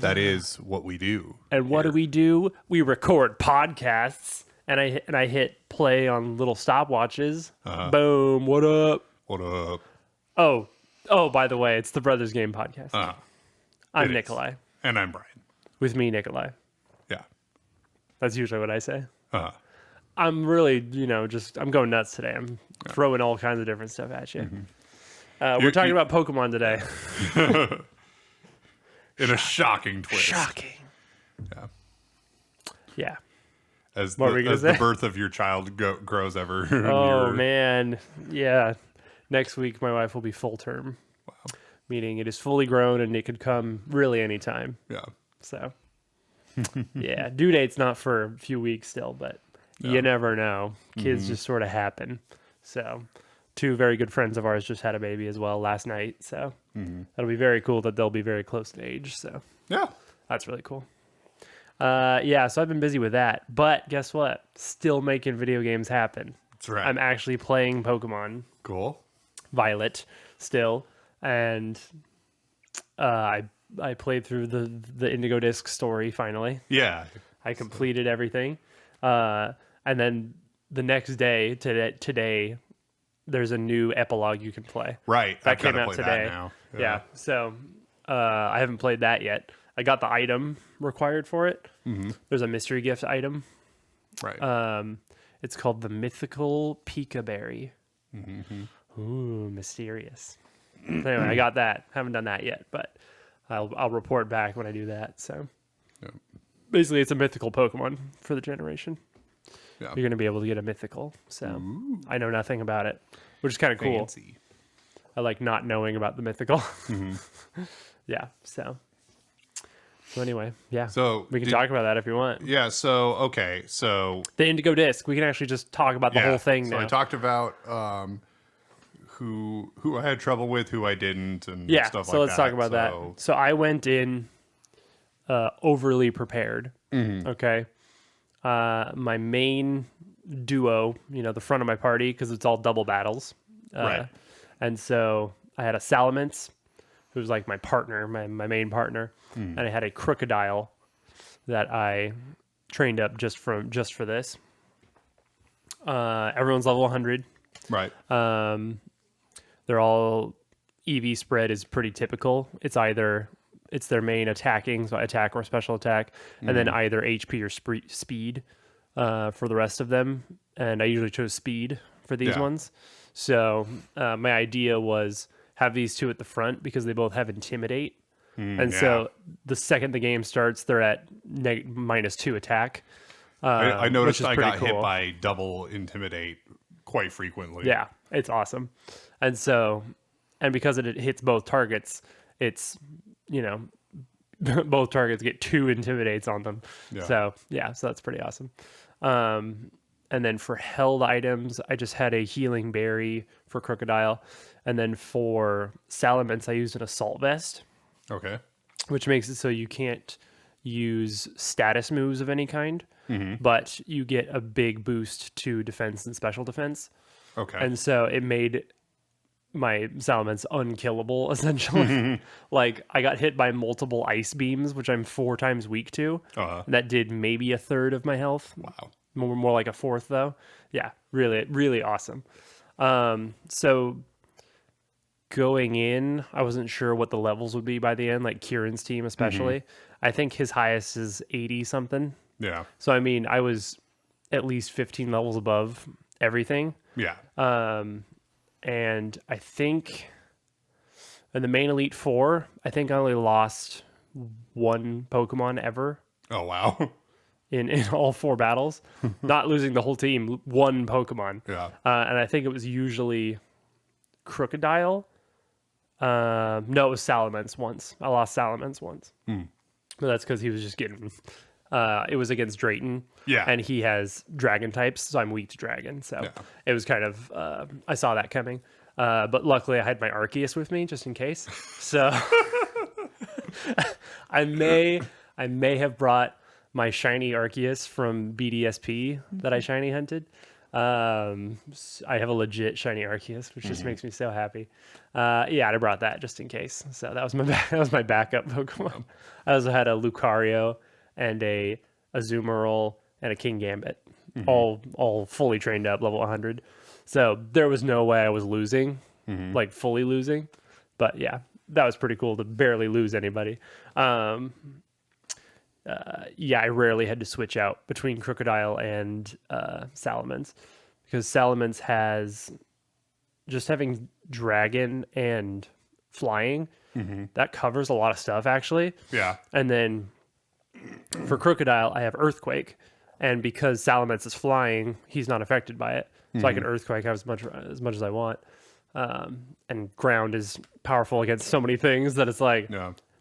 That is what we do. And what do? We record podcasts, and I hit play on little stopwatches. Boom! What up? What up? Oh! By the way, it's the Brothers Game Podcast. I'm Nicolai. And I'm Brian. With me, Nicolai. Yeah. That's usually what I say. I'm really, I'm going nuts today. I'm throwing all kinds of different stuff at you. We're talking about Pokemon today. In a shocking twist. Shocking. Yeah. Yeah. As the birth of your child grows ever Oh, man. Yeah. Next week, my wife will be full term. Wow. Meaning it is fully grown and it could come really anytime. Yeah. So, yeah. Due date's not for a few weeks still, but you never know. Kids just sort of happen. So, two very good friends of ours just had a baby as well last night. So, that'll be very cool that they'll be very close in age. So, yeah. That's really cool. So I've been busy with that. But guess what? Still making video games happen. That's right. I'm actually playing Pokemon. Cool. Violet still. And I played through the Indigo Disk story finally. Yeah. I completed everything. And then the next day, today, there's a new epilogue you can play. Right. That came out today. That now. Yeah. So I haven't played that yet. I got the item required for it. There's a mystery gift item. Right. It's called the Mythical Pika Berry. Ooh, mysterious. Anyway, I got that. Haven't done that yet, but I'll report back when I do that. So basically, it's a mythical Pokemon for the generation. Yeah. You're going to be able to get a mythical. So I know nothing about it, which is kind of cool. Fancy. I like not knowing about the mythical. Yeah. So anyway, yeah. So we can talk about that if you want. Yeah. So okay. So the Indigo Disk. We can actually just talk about the whole thing now. I talked about who I had trouble with, who I didn't, and stuff like that. So let's talk about that. So I went in overly prepared. Okay. My main duo, the front of my party, because it's all double battles. Right. And so I had a Salamence, who was like my partner, my main partner, and I had a Crocodile that I trained up just for this. Everyone's level 100. Right. They're all EV spread is pretty typical. It's their main attacking, so attack or special attack, and then either HP or speed for the rest of them. And I usually chose speed for these ones. So my idea was have these two at the front because they both have Intimidate. So the second the game starts, they're at -2 attack. I noticed I got cool. hit by double Intimidate quite frequently. Yeah, it's awesome. And so, because it hits both targets, it's, both targets get 2 Intimidates on them. Yeah. So that's pretty awesome. And then for held items, I just had a Healing Berry for Crocodile. And then for Salamence, I used an Assault Vest. Okay. Which makes it so you can't use status moves of any kind, but you get a big boost to defense and special defense. Okay. And so it made my Salamence unkillable, essentially. Like, I got hit by multiple ice beams, which I'm 4 times weak to. And that did maybe a third of my health. Wow. More like a fourth, though. Yeah, really, really awesome. So going in, I wasn't sure what the levels would be by the end, like Kieran's team especially. I think his highest is 80-something. Yeah. So, I mean, I was at least 15 levels above everything. Yeah. And I think in the main Elite Four, I think I only lost 1 Pokemon ever. Oh, wow. In all 4 battles. Not losing the whole team, 1 Pokemon. Yeah. And I think it was usually Crocodile. No, it was Salamence once. I lost Salamence once. But that's because he was just getting... it was against Drayton. Yeah. And he has dragon types, so I'm weak to dragon. So it was kind of... I saw that coming. But luckily I had my Arceus with me, just in case. So I may have brought my shiny Arceus from BDSP that I shiny hunted. I have a legit shiny Arceus, which just makes me so happy. Yeah, I brought that just in case. So that was that was my backup Pokemon. I also had a Lucario and a Azumarill and a King Gambit, all fully trained up, level 100. So there was no way I was losing, like fully losing. But yeah, that was pretty cool to barely lose anybody. Yeah, I rarely had to switch out between Crocodile and Salamence, because Salamence has just having Dragon and Flying. That covers a lot of stuff, actually. Yeah. And then for Crocodile, I have Earthquake. And because Salamence is flying, he's not affected by it. So I can Earthquake as much as I want. And Ground is powerful against so many things that it's like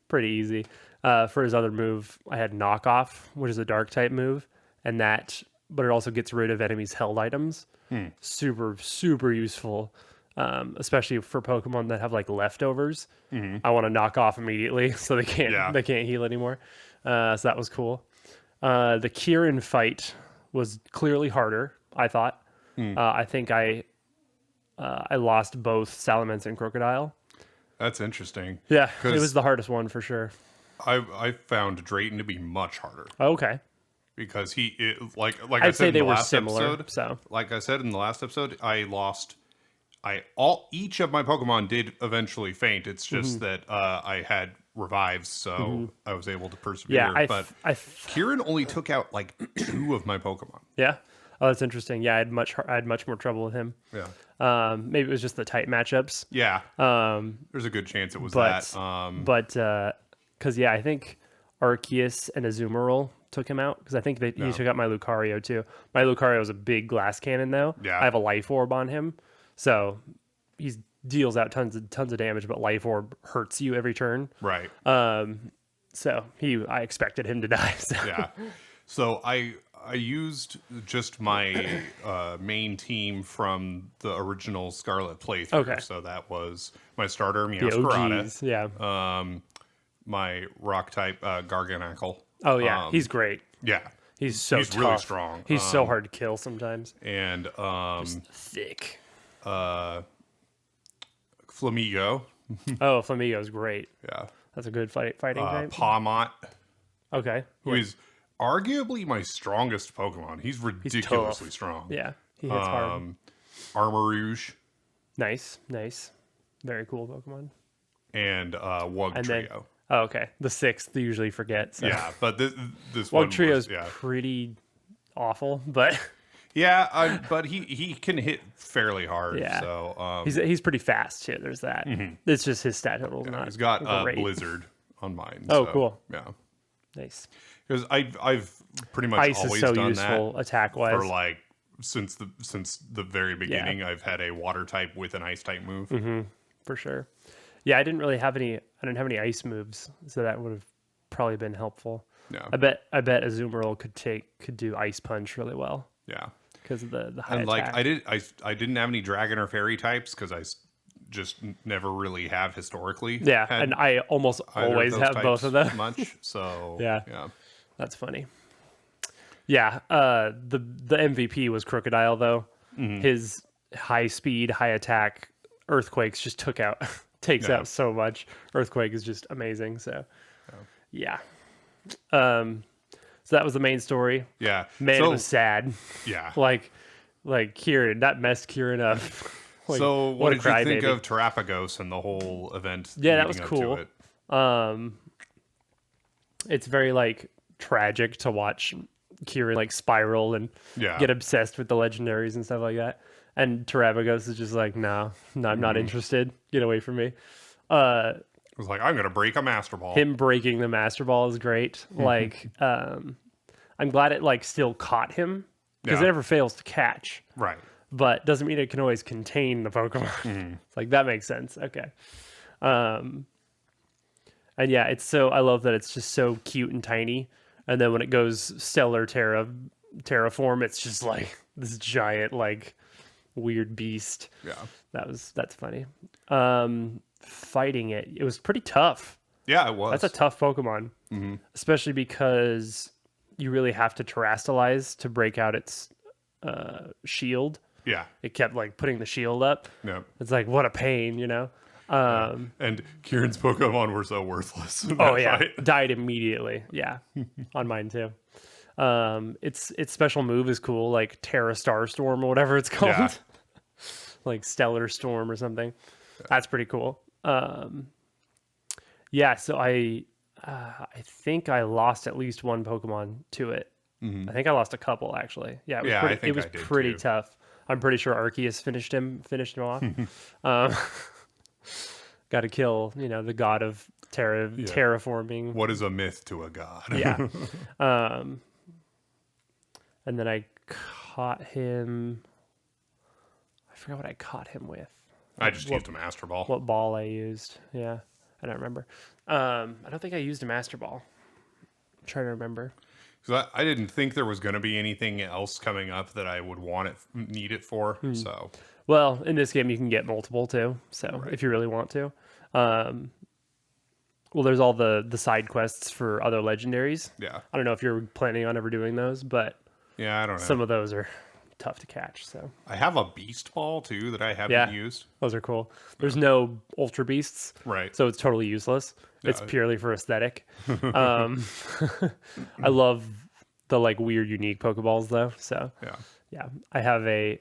pretty easy. For his other move, I had Knock Off, which is a dark type move, but it also gets rid of enemies' held items. Super, super useful, especially for Pokemon that have like leftovers. I want to knock off immediately so they can't heal anymore. So that was cool. The Kieran fight was clearly harder, I thought. I think I lost both Salamence and Crocodile. That's interesting. Yeah, it was the hardest one for sure. I found Drayton to be much harder. Okay. Because like I'd I say said they in the were last similar. episode, So like I said in the last episode, each of my Pokemon did eventually faint. It's just that I had revives, so I was able to persevere. yeah, but Kieran only took out like 2 of my Pokemon. yeah. Oh, that's interesting. Yeah, I had much more trouble with him. Yeah. Maybe it was just the tight matchups. Yeah. There's a good chance it was But that. because I think Arceus and Azumarill took him out, because I think he took out my Lucario too. My Lucario is a big glass cannon though. Yeah. I have a Life Orb on him, so he deals out tons of damage, but Life Orb hurts you every turn. Right. So I expected him to die. So. Yeah. So I used just my main team from the original Scarlet playthrough. Okay. So that was my starter, The Meowscarada. OGs, yeah. My rock type, Garganacl. Oh yeah, he's great. Yeah. He's tough. Really strong. He's so hard to kill sometimes. And Just thick. Flamigo. Oh, Flamigo's great. Yeah. That's a good fighting type. Pawmot, Okay. who is arguably my strongest Pokemon. He's ridiculously strong. Yeah, he hits hard. Armarouge Nice. Very cool Pokemon. and Wug And Trio. then, oh, okay. The 6th they usually forget. So. Yeah, but this one Wug Trio's was, pretty awful, but yeah, but he can hit fairly hard. Yeah. So he's pretty fast too. There's that. It's just his stat total's not. he's got great. Blizzard on mine. Oh, so, cool. Yeah, Nice. because I've pretty much Ice always is so done useful attack that wise. for like since the very beginning. I've had a water type with an ice type move. For sure. Yeah, I didn't have any ice moves, so that would have probably been helpful. Yeah, I bet Azumarill could do Ice Punch really well yeah. because of the high And attack. like I didn't have any dragon or fairy types because I just never really have historically. Yeah, had and I almost either always those have both types of them. much. So Yeah. yeah. That's funny. Yeah, the MVP was Crocodile though. His high speed, high attack, Earthquakes just takes out so much. Earthquake is just amazing. So yeah. So that was the main story. Yeah. Man, so, it was sad. Yeah. like Kieran, that messed Kieran up. Like, so what did you think crybaby. of Terrapagos and the whole event? Yeah, that was leading up to cool. it? It's very like tragic to watch Kieran like spiral and get obsessed with the legendaries and stuff like that. And Terrapagos is just like, no, I'm not interested. Get away from me. It was like, I'm gonna break a Master Ball. Him breaking the Master Ball is great. Like, I'm glad it like still caught him because it never fails to catch. Right. But doesn't mean it can always contain the Pokemon. It's like, that makes sense. Okay. And yeah, I love that it's just so cute and tiny. And then when it goes Stellar Terraform, it's just like this giant, like weird beast. Yeah. That's funny. Fighting it was pretty tough. Yeah, it was. That's a tough Pokemon, especially because you really have to terrastalize to break out its shield. Yeah. It kept like putting the shield up. No. It's like, what a pain, you know? And Kieran's Pokemon were so worthless in Oh that yeah, fight. died immediately. Yeah, on mine too. Its special move is cool, like Terra Starstorm or whatever it's called, Yeah. like Stellar Storm or something. That's pretty cool. Yeah. So I think I lost at least one Pokemon to it. I think I lost a couple actually. Yeah, it was Yeah, pretty, I think it was I did, pretty too. tough. I'm pretty sure Arceus finished him off. Got to kill, the god of terraforming. What is a myth to a god? Yeah. And then I caught him. I forgot what I caught him with. I just used a Master Ball. What ball I used. Yeah. I don't remember. I don't think I used a Master Ball. I'm trying to remember. Because I didn't think there was going to be anything else coming up that I would need it for. So, Well, in this game, you can get multiple too. So if you really want to. Well, there's all the side quests for other legendaries. yeah. I don't know if you're planning on ever doing those, but Yeah, I don't know. some of those are tough to catch. So I have a Beast Ball, too, that I haven't Yeah. used. those are cool. There's no Ultra Beasts, Right. so it's totally useless. It's Yeah. purely for aesthetic. I love the like weird, unique Pokeballs though. So Yeah. yeah, I have I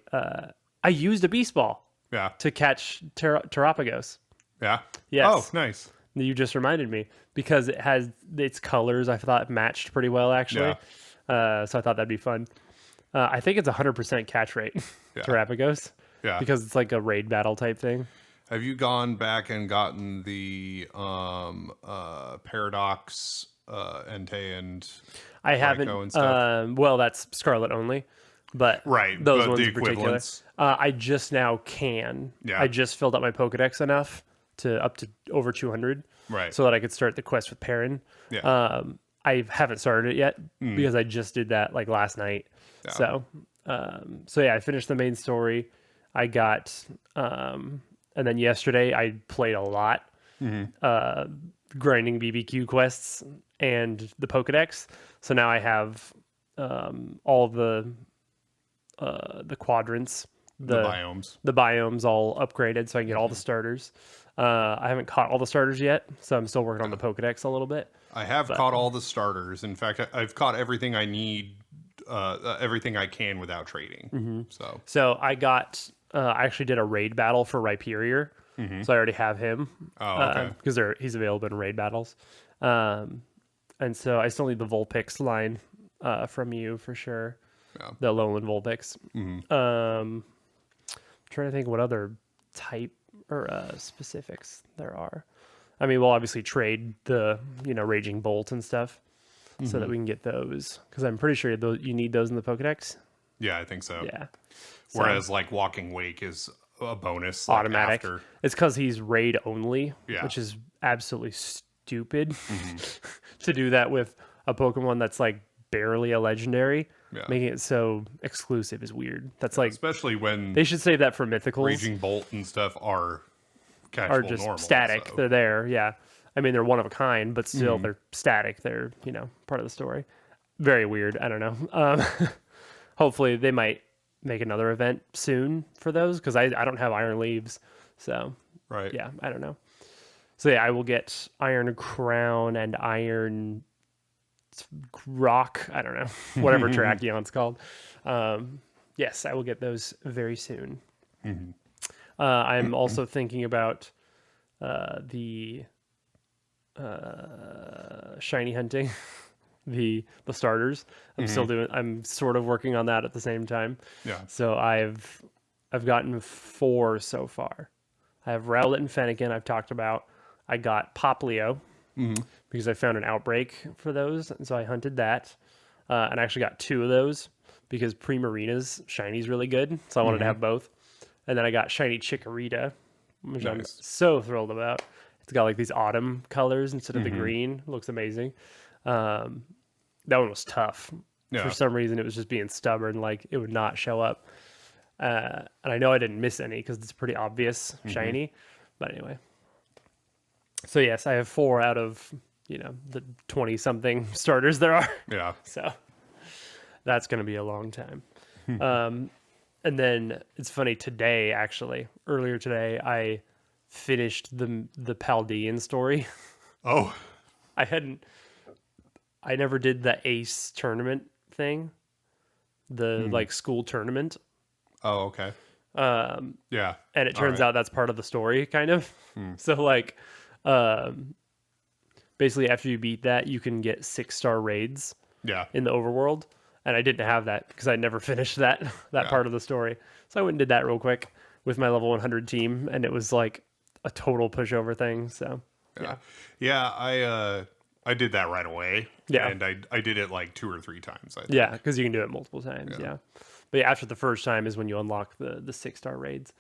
used a Beast Ball Yeah. to catch Terapagos. Yeah. Yes. Oh, nice. You just reminded me because it has its colors. I thought matched pretty well actually. So I thought that'd be fun. I think it's 100% catch rate. Yeah. Terapagos. Yeah. Because it's like a raid battle type thing. Have you gone back and gotten the Paradox, Entei, and I haven't. and stuff? Well, that's Scarlet only, but Right, those but ones the in particular. equivalents. I just now can. Yeah. I just filled up my Pokedex enough to up to over 200, Right. so that I could start the quest with Perrin. Yeah. I haven't started it yet because I just did that like last night. Yeah. So yeah, I finished the main story. I got, and then yesterday I played a lot, grinding BBQ quests and the Pokedex. So now I have all the quadrants, the biomes. the biomes all upgraded, so I can get all the starters. I haven't caught all the starters yet, so I'm still working on the Pokedex a little bit. I have caught all the starters. In fact, I've caught everything I need, everything I can without trading. So I got, I actually did a raid battle for Rhyperior, so I already have him. Oh, okay. Because he's available in raid battles. And so I still need the Vulpix line from you for sure. Yeah. The Lowland Vulpix. Trying to think what other type or specifics there are. I mean, we'll obviously trade the Raging Bolt and stuff so that we can get those, because I'm pretty sure you need those in the Pokedex. Yeah, I think so. Yeah. So, Whereas like Walking Wake is a bonus, automatic. After. It's because he's raid only, Yeah. which is absolutely stupid to do that with a Pokemon that's like barely a legendary. Yeah. Making it so exclusive is weird. That's like, Especially when they should save that for mythicals. Raging Bolt and stuff are catchable Are just normal, static. so. They're there. Yeah. I mean, they're one of a kind, but still they're static. They're, part of the story. Very weird. I don't know. Hopefully they might make another event soon for those, because I don't have Iron Leaves. So, Right. yeah, I don't know. So, yeah, I will get Iron Crown and Iron Rock. I don't know. Whatever Terrakyon's called. Yes, I will get those very soon. I'm also thinking about the shiny hunting, the starters. I'm sort of working on that at the same time. Yeah. So I've gotten 4 so far. I have Rowlet and Fennekin I've talked about. I got Poplio because I found an outbreak for those, and so I hunted that. And I actually got 2 of those because Primarina's shiny's really good, so I wanted to have both. And then I got shiny Chikorita, which I'm Nice. so thrilled about. It's got like these autumn colors instead of the green. It looks amazing. That one was tough. Yeah. For some reason, it was just being stubborn. Like it would not show up. And I know I didn't miss any because it's pretty obvious shiny. But anyway. So yes, I have 4 out of, the 20 something starters there are. Yeah. So that's going to be a long time. And then it's funny today, actually, earlier today, I finished the Paldean story. Oh, I never did the Ace tournament thing, the like school tournament. oh, okay. Yeah. And it All turns right. out that's part of the story, kind of. So like, um, basically after you beat that, you can get 6-star raids Yeah. in the overworld, and I didn't have that because I never finished that Yeah. part of the story. So I went and did that real quick with my level 100 team, and it was like a total pushover thing. So Yeah. Yeah. I did that right away. Yeah. And I did it like 2 or 3 times, I think. yeah, because you can do it multiple times. Yeah, but yeah, after the first time is when you unlock the 6-star raids.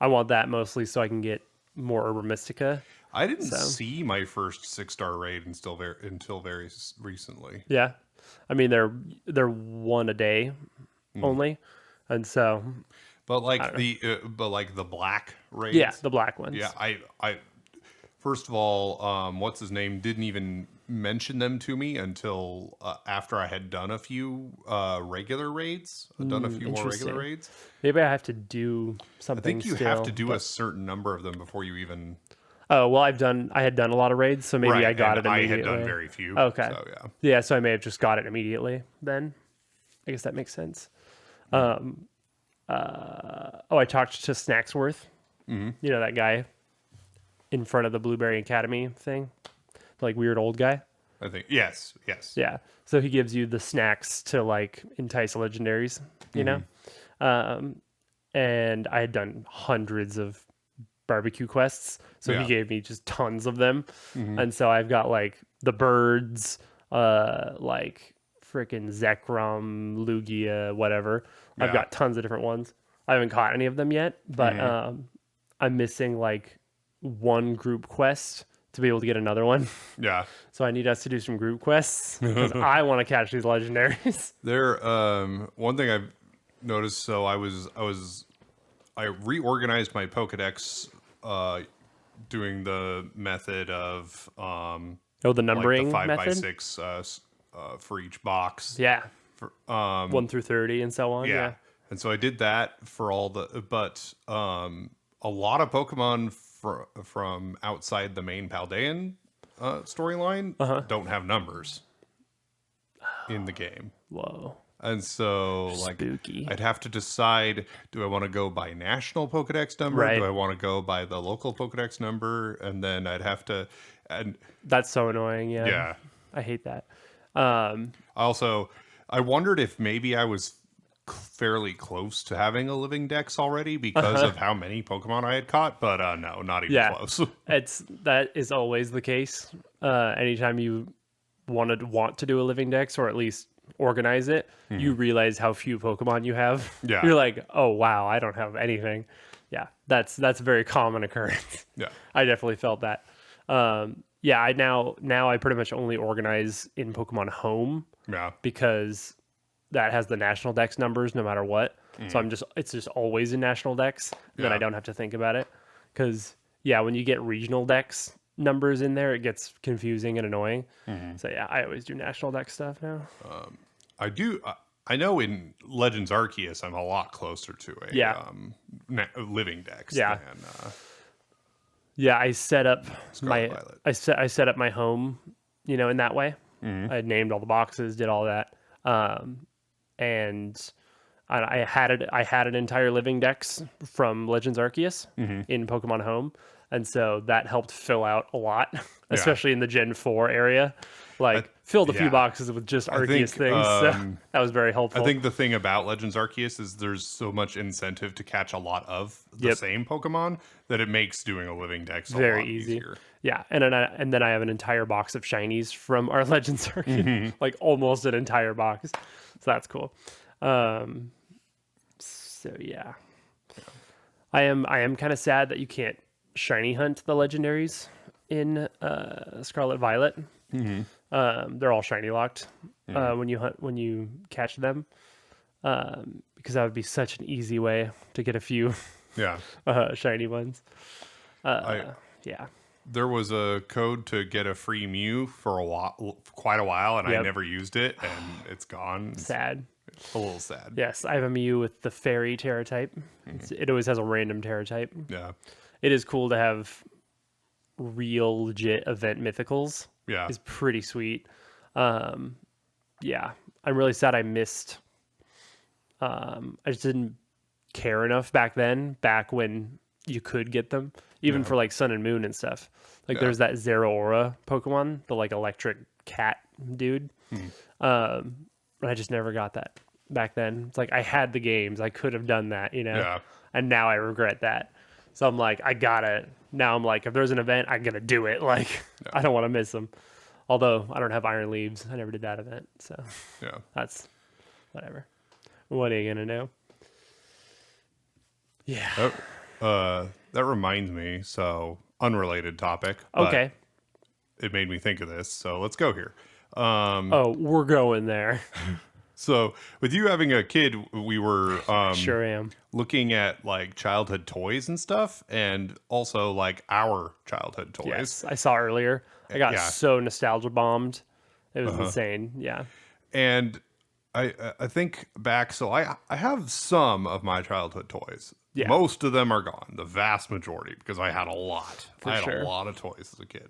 I want that mostly so I can get more Urban Mystica. I didn't So. see my first 6-star raid until very recently. Yeah, I mean they're one a day only, and so But like the black raids. yeah, the black ones. Yeah, I first of all, what's his name didn't even mention them to me until after I had done a few regular raids. Done a few more regular interesting. raids. Maybe I have to do something. I think you still, have to do but- a certain number of them before you even. Oh well, I had done a lot of raids, so maybe right, I got and it I immediately. had done very few. Okay. So yeah. Yeah, so I may have just got it immediately. Then, I guess that makes sense. I talked to Snacksworth. You know that guy in front of the Blueberry Academy thing, like weird old guy. I think yes. Yeah. So he gives you the snacks to like entice legendaries, you know? And I had done hundreds of barbecue quests. So Yeah. he gave me just tons of them. And so I've got like the birds, like freaking Zekrom, Lugia, whatever. I've Yeah. got tons of different ones. I haven't caught any of them yet, but I'm missing like one group quest to be able to get another one. Yeah. So I need us to do some group quests because I want to catch these legendaries. There, one thing I've noticed. So I reorganized my Pokedex, doing the method of Oh, the numbering like the 5x6 method. for each box. Yeah, For, 1 through 30 and so on. yeah. And so I did that for all the, but a lot of Pokemon from outside the main Paldean storyline don't have numbers in the game. Whoa. And so, like, Spooky. I'd have to decide: do I want to go by national Pokedex number? Right. Do I want to go by the local Pokedex number? And then I'd have to, and That's so annoying. Yeah. yeah. I hate that. I wondered if maybe I was fairly close to having a living dex already because of how many Pokemon I had caught, but no, not even Yeah. close. That is always the case. Anytime you want to do a living dex or at least organize it, you realize how few Pokemon you have. Yeah. You're like, oh wow, I don't have anything. Yeah, that's a very common occurrence. Yeah. I definitely felt that. Yeah, I now I pretty much only organize in Pokemon Home Yeah. because that has the national dex numbers no matter what. So it's just always in national dex. And then I Yeah. don't have to think about it. Because yeah, when you get regional dex numbers in there, it gets confusing and annoying. So yeah, I always do national dex stuff now. I do. I know in Legends Arceus, I'm a lot closer to a Yeah. living dex. Yeah. Than, Yeah, I set up Scarlet my Violet. I set up my home, in that way. I had named all the boxes, did all that, and I had an entire living dex from Legends Arceus in Pokemon Home, and so that helped fill out a lot, especially in the Gen 4 area. Like filled a few yeah. boxes with just Arceus think, things. So that was very helpful. I think the thing about Legends Arceus is there's so much incentive to catch a lot of the same Pokemon that it makes doing a living dex very a lot easy. easier. Yeah, and then I have an entire box of shinies from our Legends Arceus, like almost an entire box. So that's cool. So yeah. I am kind of sad that you can't shiny hunt the legendaries in Scarlet Violet. They're all shiny locked when you catch them, because that would be such an easy way to get a few Yeah. shiny ones. Yeah. There was a code to get a free Mew for quite a while, and I Yep. never used it, and it's gone. Sad. a little sad. Yes, I have a Mew with the fairy Terra type. It always has a random Terra type. Yeah. It is cool to have real legit event mythicals. Yeah. It's pretty sweet. Yeah, I'm really sad I missed. I just didn't care enough back when you could get them, even for like Sun and Moon and stuff. Like there's that Zeraora Pokemon, the like electric cat dude. And I just never got that back then. It's like I had the games, I could have done that, Yeah. and now I regret that. So I'm like, now I'm like, if there's an event, I'm gonna do it. Like, I don't want to miss them. Although I don't have Iron Leaves, I never did that event, so Yeah. that's whatever. What are you gonna do? Yeah. That reminds me. So unrelated topic. But Okay. It made me think of this. So let's go here. We're going there. So with you having a kid, we were Sure am. looking at like childhood toys and stuff, and also like our childhood toys. Yes, I saw earlier. I got Yeah. so nostalgia bombed. It was insane. Yeah. And I think back, so I have some of my childhood toys. Yeah. Most of them are gone, the vast majority, because I had a lot. I had sure. a lot of toys as a kid.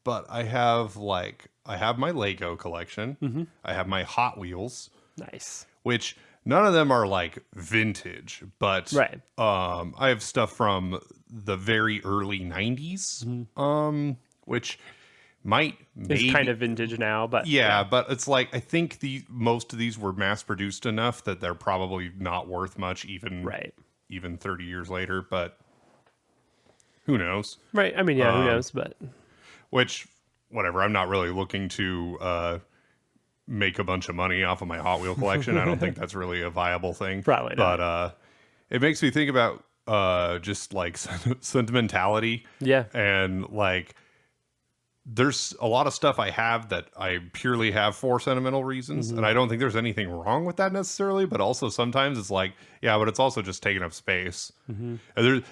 But I have my Lego collection. Mm-hmm. I have my Hot Wheels, Nice. which none of them are like vintage, but Right. I have stuff from the very early 90s, which might maybe It's kind of vintage now, but yeah, but it's like I think most of these were mass produced enough that they're probably not worth much right. even 30 years later, but who knows? Right. I mean, yeah, who knows? But Which whatever, I'm not really looking to make a bunch of money off of my Hot Wheel collection. I don't think that's really a viable thing. Probably not. But it makes me think about just like sentimentality. yeah. And like there's a lot of stuff I have that I purely have for sentimental reasons, and I don't think there's anything wrong with that necessarily. But also sometimes it's like, yeah, but it's also just taking up space. And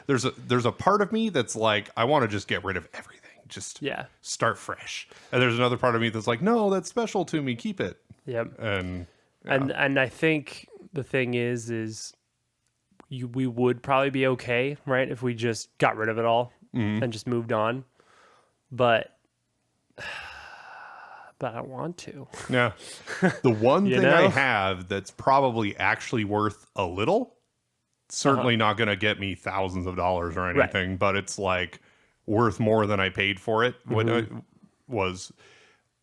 there's a part of me that's like, I want to just get rid of everything, just Yeah. start fresh. And there's another part of me that's like, no, that's special to me, keep it. Yep. And And I think the thing is we would probably be okay, right, if we just got rid of it all and just moved on. But I don't want to. yeah, the one You thing I know? have that's probably actually worth a little, certainly not going to get me thousands of dollars or anything, but it's like worth more than I paid for it. What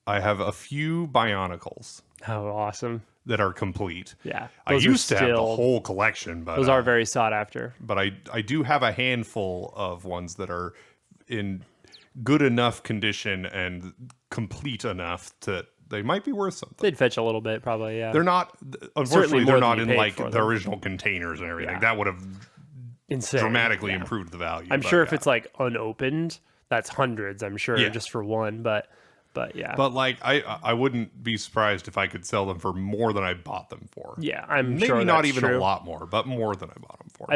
I have a few Bionicles Oh, awesome. that are complete. Yeah. I Those are used to have the still- whole collection, but Those are very sought after. but I do have a handful of ones that are in good enough condition and complete enough that they might be worth something. They'd fetch a little bit, probably, yeah. They're not, unfortunately, more they're than not you in paid like for the them. original containers and everything. Yeah. That would have Insane. dramatically Yeah. improved the value. I'm but sure if yeah. it's like unopened, that's hundreds, I'm sure, Yeah. just for one. But yeah. But like, I wouldn't be surprised if I could sell them for more than I bought them for. yeah, I'm Maybe sure not that's even true. a lot more, but more than I bought them for.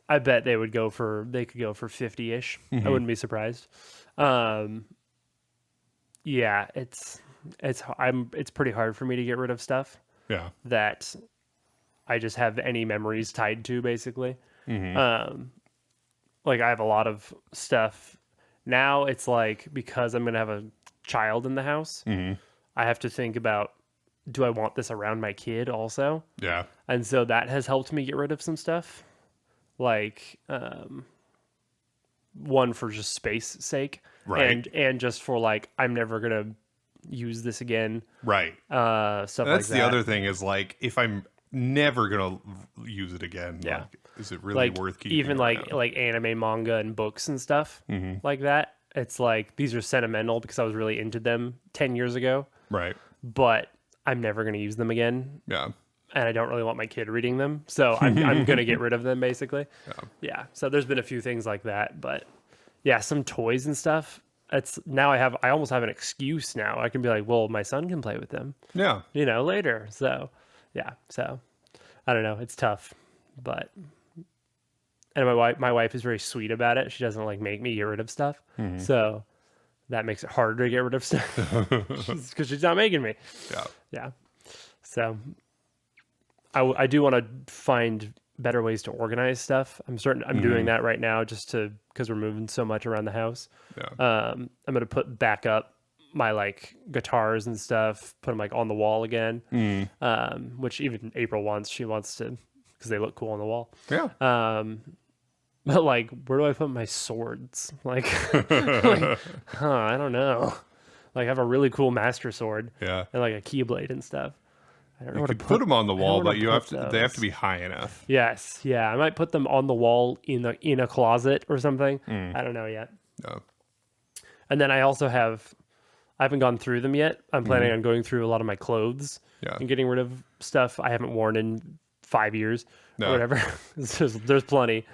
I bet they could go for 50-ish. Mm-hmm. I wouldn't be surprised. Yeah, it's pretty hard for me to get rid of stuff Yeah. that I just have any memories tied to, basically. Like I have a lot of stuff now. It's like, because I'm gonna have a child in the house, I have to think about, do I want this around my kid also? Yeah. And so that has helped me get rid of some stuff, like one for just space sake, Right. and just for like, I'm never gonna use this again. Right. Stuff like That's that. the other thing is like, if I'm never going to use it again, Yeah. like, is it really Like worth keeping? even around? like anime, manga, and books and stuff like that. It's like, these are sentimental because I was really into them 10 years ago, Right. but I'm never gonna use them again. Yeah. And I don't really want my kid reading them, so I'm gonna get rid of them, basically. Yeah. So there's been a few things like that, but yeah, some toys and stuff. It's now I almost have an excuse now. I can be like, well, my son can play with them, Yeah. later. So yeah. So I don't know. It's tough, but and my wife is very sweet about it. She doesn't like make me get rid of stuff, so that makes it harder to get rid of stuff because she's not making me. Yeah. Yeah. So I do want to find better ways to organize stuff. I'm doing that right now because we're moving so much around the house. Yeah. I'm gonna put back up my like guitars and stuff, put them like on the wall again. Which even April wants. She wants to because they look cool on the wall. Yeah. But like, where do I put my swords? Like, I don't know. Like, I have a really cool master sword. Yeah. And like a keyblade and stuff. I don't know You where to could put them on the wall, but they have to be high enough. Yes, yeah. I might put them on the wall in a closet or something. I don't know yet. No. And then I haven't gone through them yet. I'm planning on going through a lot of my clothes and getting rid of stuff I haven't worn in 5 years or whatever. There's plenty.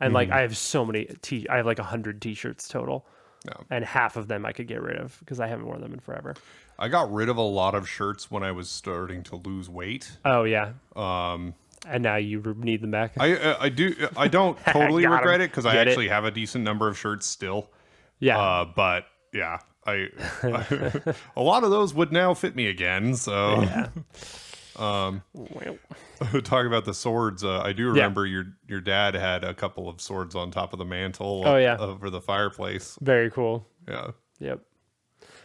And like I have so many I have like 100 t-shirts total. No. And half of them I could get rid of because I haven't worn them in forever. I got rid of a lot of shirts when I was starting to lose weight. Oh yeah. And now you need them back. I do. I don't totally Got 'em. regret it because I Get it. actually have a decent number of shirts still. Yeah. But yeah, I a lot of those would now fit me again. So Yeah. talking about the swords, I do remember your dad had a couple of swords on top of the mantle. Oh, yeah. Over the fireplace. Very cool. Yeah. Yep.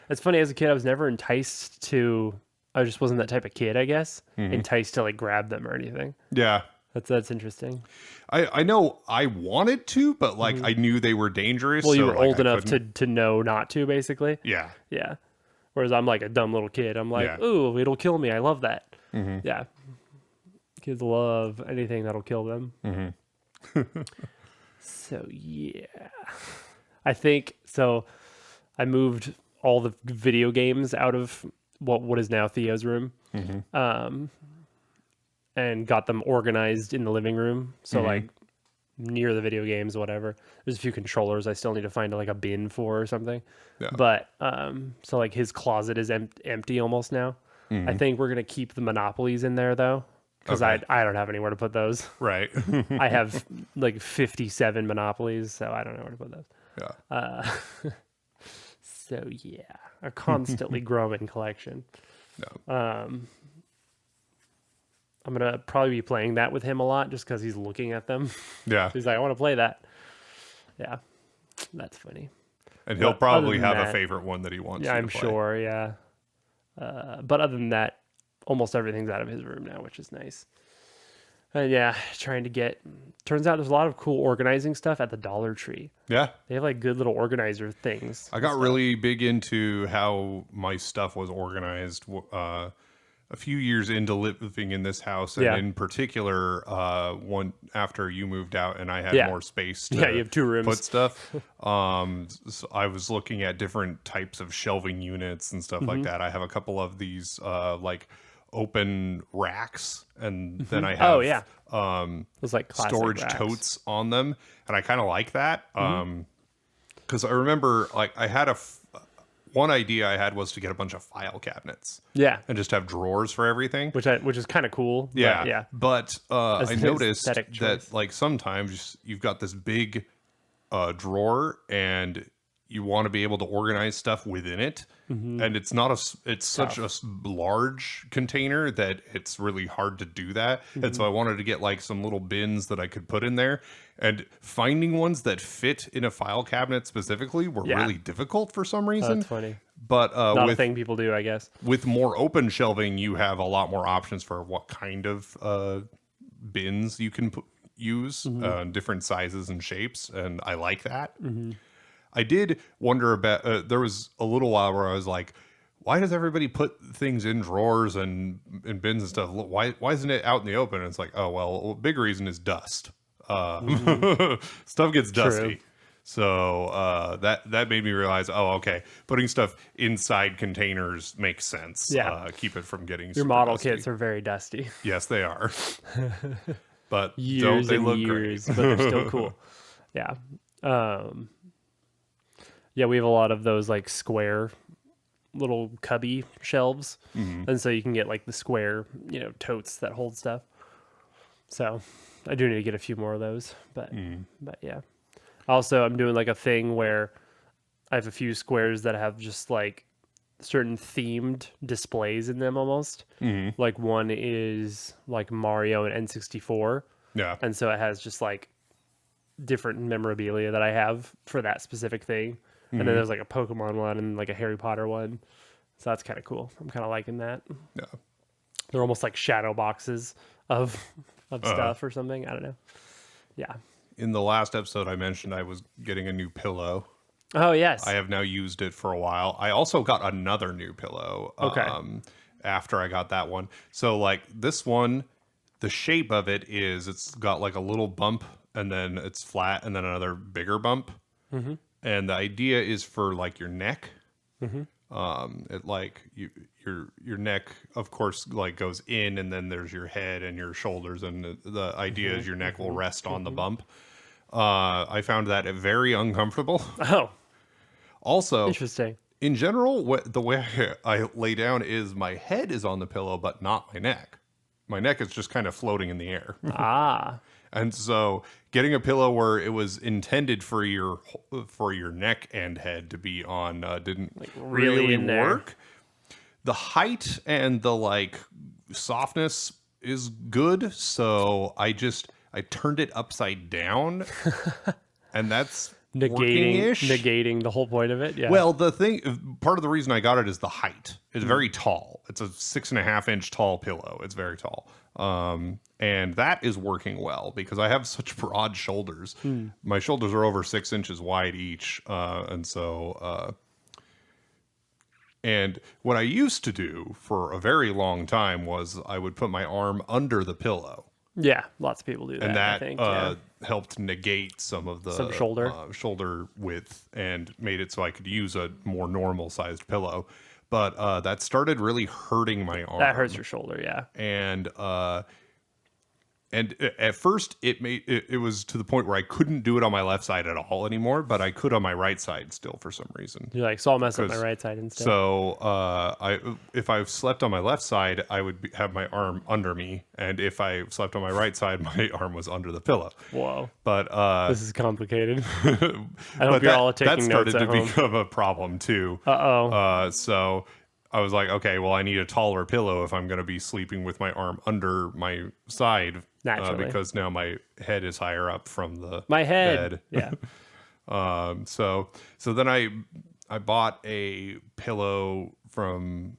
It's funny, as a kid, I was never enticed to. I just wasn't that type of kid, I guess. Enticed to like grab them or anything. Yeah. That's interesting. I know I wanted to, but like I knew they were dangerous. Well, you so, were like, old I enough couldn't- to know not to, basically. Yeah. Yeah. Whereas I'm like a dumb little kid. I'm like, Yeah. ooh, it'll kill me. I love that. Yeah. Kids love anything that'll kill them. So yeah, I think so. I moved all the video games out of what is now Theo's room, and got them organized in the living room. So like near the video games, whatever. There's a few controllers I still need to find like a bin for or something. Yeah. But so like his closet is empty almost now. I think we're gonna keep the Monopolies in there though, because Okay. I don't have anywhere to put those. Right. I have like 57 Monopolies, so I don't know where to put those. Yeah. So yeah, a constantly growing collection. No. I'm gonna probably be playing that with him a lot, just because he's looking at them. Yeah. He's like, I want to play that. Yeah, that's funny. And he'll But probably other than have a that- favorite one that he wants. Yeah, you to I'm play. sure. Yeah, but other than that, almost everything's out of his room now, which is nice. And yeah, trying to get. Turns out there's a lot of cool organizing stuff at the Dollar Tree. Yeah. They have like good little organizer things. I got really big into how my stuff was organized a few years into living in this house, and Yeah. in particular, one after you moved out and I had Yeah. more space to Yeah, you have 2 rooms. put stuff. So I was looking at different types of shelving units and stuff Mm-hmm. like that. I have a couple of these like open racks, and then I have Oh yeah, those like classic storage racks. totes on them, and I kind of like that because I remember like I had one idea I had was to get a bunch of file cabinets Yeah, and just have drawers for everything. which is kind of cool. but Yeah, yeah. But As I an noticed aesthetic choice. that like sometimes you've got this big drawer and you want to be able to organize stuff within it, and it's not it's such a large container that it's really hard to do that. And so I wanted to get like some little bins that I could put in there, and finding ones that fit in a file cabinet specifically were Yeah. really difficult for some reason. That's funny. But Not a with thing people do, I guess. with more open shelving, you have a lot more options for what kind of bins you can use, different sizes and shapes, and I like that. I did wonder about. There was a little while where I was like, "Why does everybody put things in drawers and in bins and stuff? Why isn't it out in the open?" And it's like, oh well, a big reason is dust. Stuff gets dusty. So that made me realize, oh, okay, putting stuff inside containers makes sense. Yeah. Keep it from getting Your super model dusty. kits are very dusty. Yes, they are. But don't Years they and look years, great? but they're still cool. Yeah. Yeah, we have a lot of those like square little cubby shelves. And so you can get like the square, totes that hold stuff. So I do need to get a few more of those, but yeah. Also, I'm doing like a thing where I have a few squares that have just like certain themed displays in them almost. Like one is like Mario and N64. Yeah. And so it has just like different memorabilia that I have for that specific thing. And then there's like a Pokemon one and like a Harry Potter one. So that's kind of cool. I'm kind of liking that. Yeah. They're almost like shadow boxes of stuff or something. I don't know. Yeah. In the last episode, I mentioned I was getting a new pillow. Oh, yes. I have now used it for a while. I also got another new pillow. Okay. After I got that one. So like this one, the shape of it is it's got like a little bump and then it's flat and then another bigger bump. And the idea is for like your neck. It like your neck, of course, like goes in, and then there's your head and your shoulders, and the idea is your neck will rest on the bump. I found that very uncomfortable. Oh, Also, interesting. in general, the way I lay down is my head is on the pillow, but not my neck. My neck is just kind of floating in the air. Ah. And so getting a pillow where it was intended for your neck and head to be on didn't Like really in there. work. The height and the like softness is good, so I turned it upside down, and that's working-ish. Negating the whole point of it. Yeah. Well, part of the reason I got it is the height. It's very tall. It's a 6.5-inch tall pillow. It's very tall. And that is working well because I have such broad shoulders. My shoulders are over 6 inches wide each. And what I used to do for a very long time was I would put my arm under the pillow. Yeah, lots of people do that. And that I think, helped negate some of the shoulder width and made it so I could use a more normal sized pillow. But that started really hurting my arm. that hurts your shoulder. Yeah. And at first it was to the point where I couldn't do it on my left side at all anymore, but I could on my right side still for some reason. You're like, so I'll mess up my right side instead. So if I slept on my left side, I would have my arm under me, and if I slept on my right side, my arm was under the pillow. Whoa. But this is complicated. I hope you're all taking notes at home. That started to become a problem too. So I was like, okay, well, I need a taller pillow if I'm going to be sleeping with my arm under my side. Naturally. Because now my head is higher up from the head. bed. Yeah. So then I bought a pillow from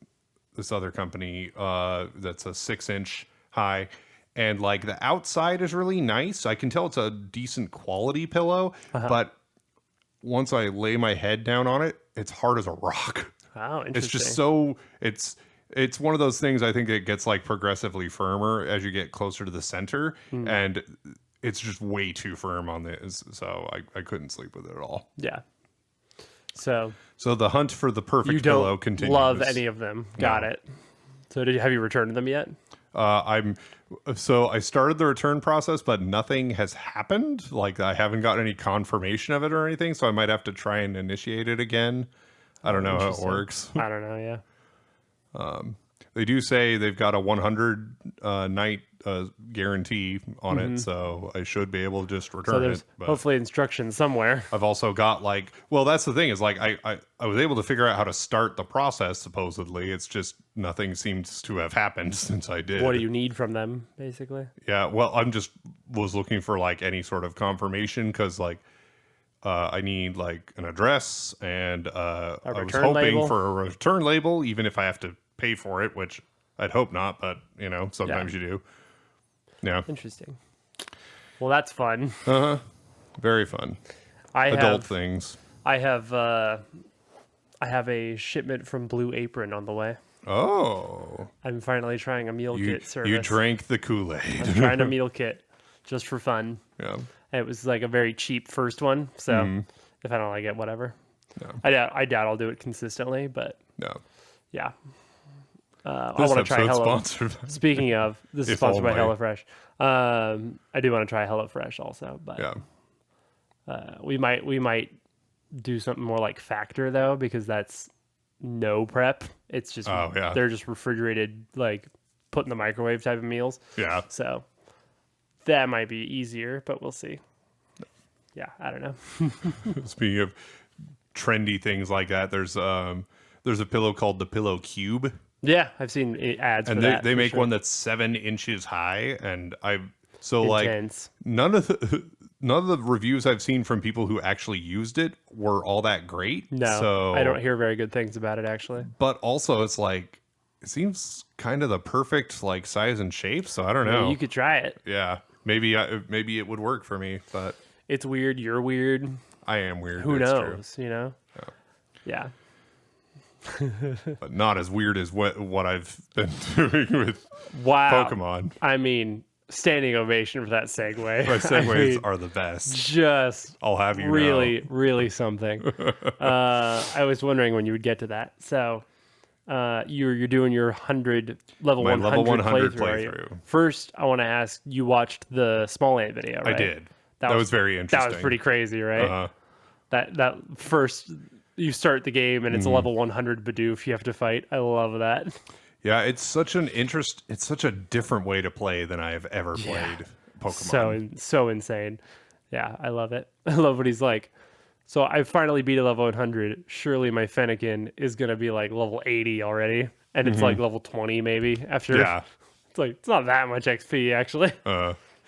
this other company that's a 6-inch high. And like the outside is really nice. I can tell it's a decent quality pillow. But once I lay my head down on it, it's hard as a rock. Wow, interesting. It's just so it's one of those things. I think it gets like progressively firmer as you get closer to the center, and it's just way too firm on this. So I couldn't sleep with it at all. Yeah. So the hunt for the perfect you pillow don't continues. love any of them. Got it. So have you returned them yet? I started the return process, but nothing has happened. Like I haven't got any confirmation of it or anything. So I might have to try and initiate it again. I don't know how it works. I don't know. Yeah. They do say they've got a 100 night guarantee on it, so I should be able to just return So there's it. But hopefully instructions somewhere. I've also got that's the thing is like I was able to figure out how to start the process. Supposedly, it's just nothing seems to have happened since I did. What do you need from them, basically? Yeah, well, was looking for like any sort of confirmation because like. I need like an address and I was hoping label. for a return label, even if I have to pay for it, which I'd hope not, but sometimes you do. Yeah. Interesting. Well, that's fun. Very fun. Adult things. I have a shipment from Blue Apron on the way. Oh. I'm finally trying a meal kit service. You drank the Kool-Aid. I'm trying a meal kit just for fun. Yeah. It was like a very cheap first one, so if I don't like it, whatever. No. I doubt I'll do it consistently, but No. yeah. I want to try Hello. Sponsored. Speaking of, this is If sponsored by only. HelloFresh. I do want to try HelloFresh also, but Yeah. we might do something more like Factor though, because that's no prep. It's just they're just refrigerated, like put in the microwave type of meals. Yeah. So that might be easier, but we'll see. Yeah, I don't know. Speaking of trendy things like that, there's There's a pillow called the Pillow Cube, Yeah, I've seen ads and for that. they for make sure. one that's 7 inches high, and Intense. none of the reviews I've seen from people who actually used it were all that great. No, So I don't hear very good things about it actually. but also it's like it seems kind of the perfect like size and shape. So I don't Yeah, know. you could try it. Yeah, maybe it would work for me, but It's weird. You're weird. I am weird. Who it's knows? You know. Yeah. true. But not as weird as what I've been doing with Wow. Pokemon. I mean, standing ovation for that segue. My segues I mean, are the best. just I'll have you really, know. really something. I was wondering when you would get to that. So, you're doing your level My 100 level 100 playthrough. Are you? playthrough. First, I want to ask. You watched the small ant video, right? I did. That was very interesting. That was pretty crazy, right? Uh-huh. That first, you start the game and it's a level 100 Bidoof you have to fight. I love that. Yeah, it's such a different way to play than I have ever played Pokemon. So insane. Yeah, I love it. I love what he's like. So I finally beat a level 100. Surely my Fennekin is gonna be like level 80 already, and it's like level 20 maybe after. Yeah. It's like it's not that much XP actually.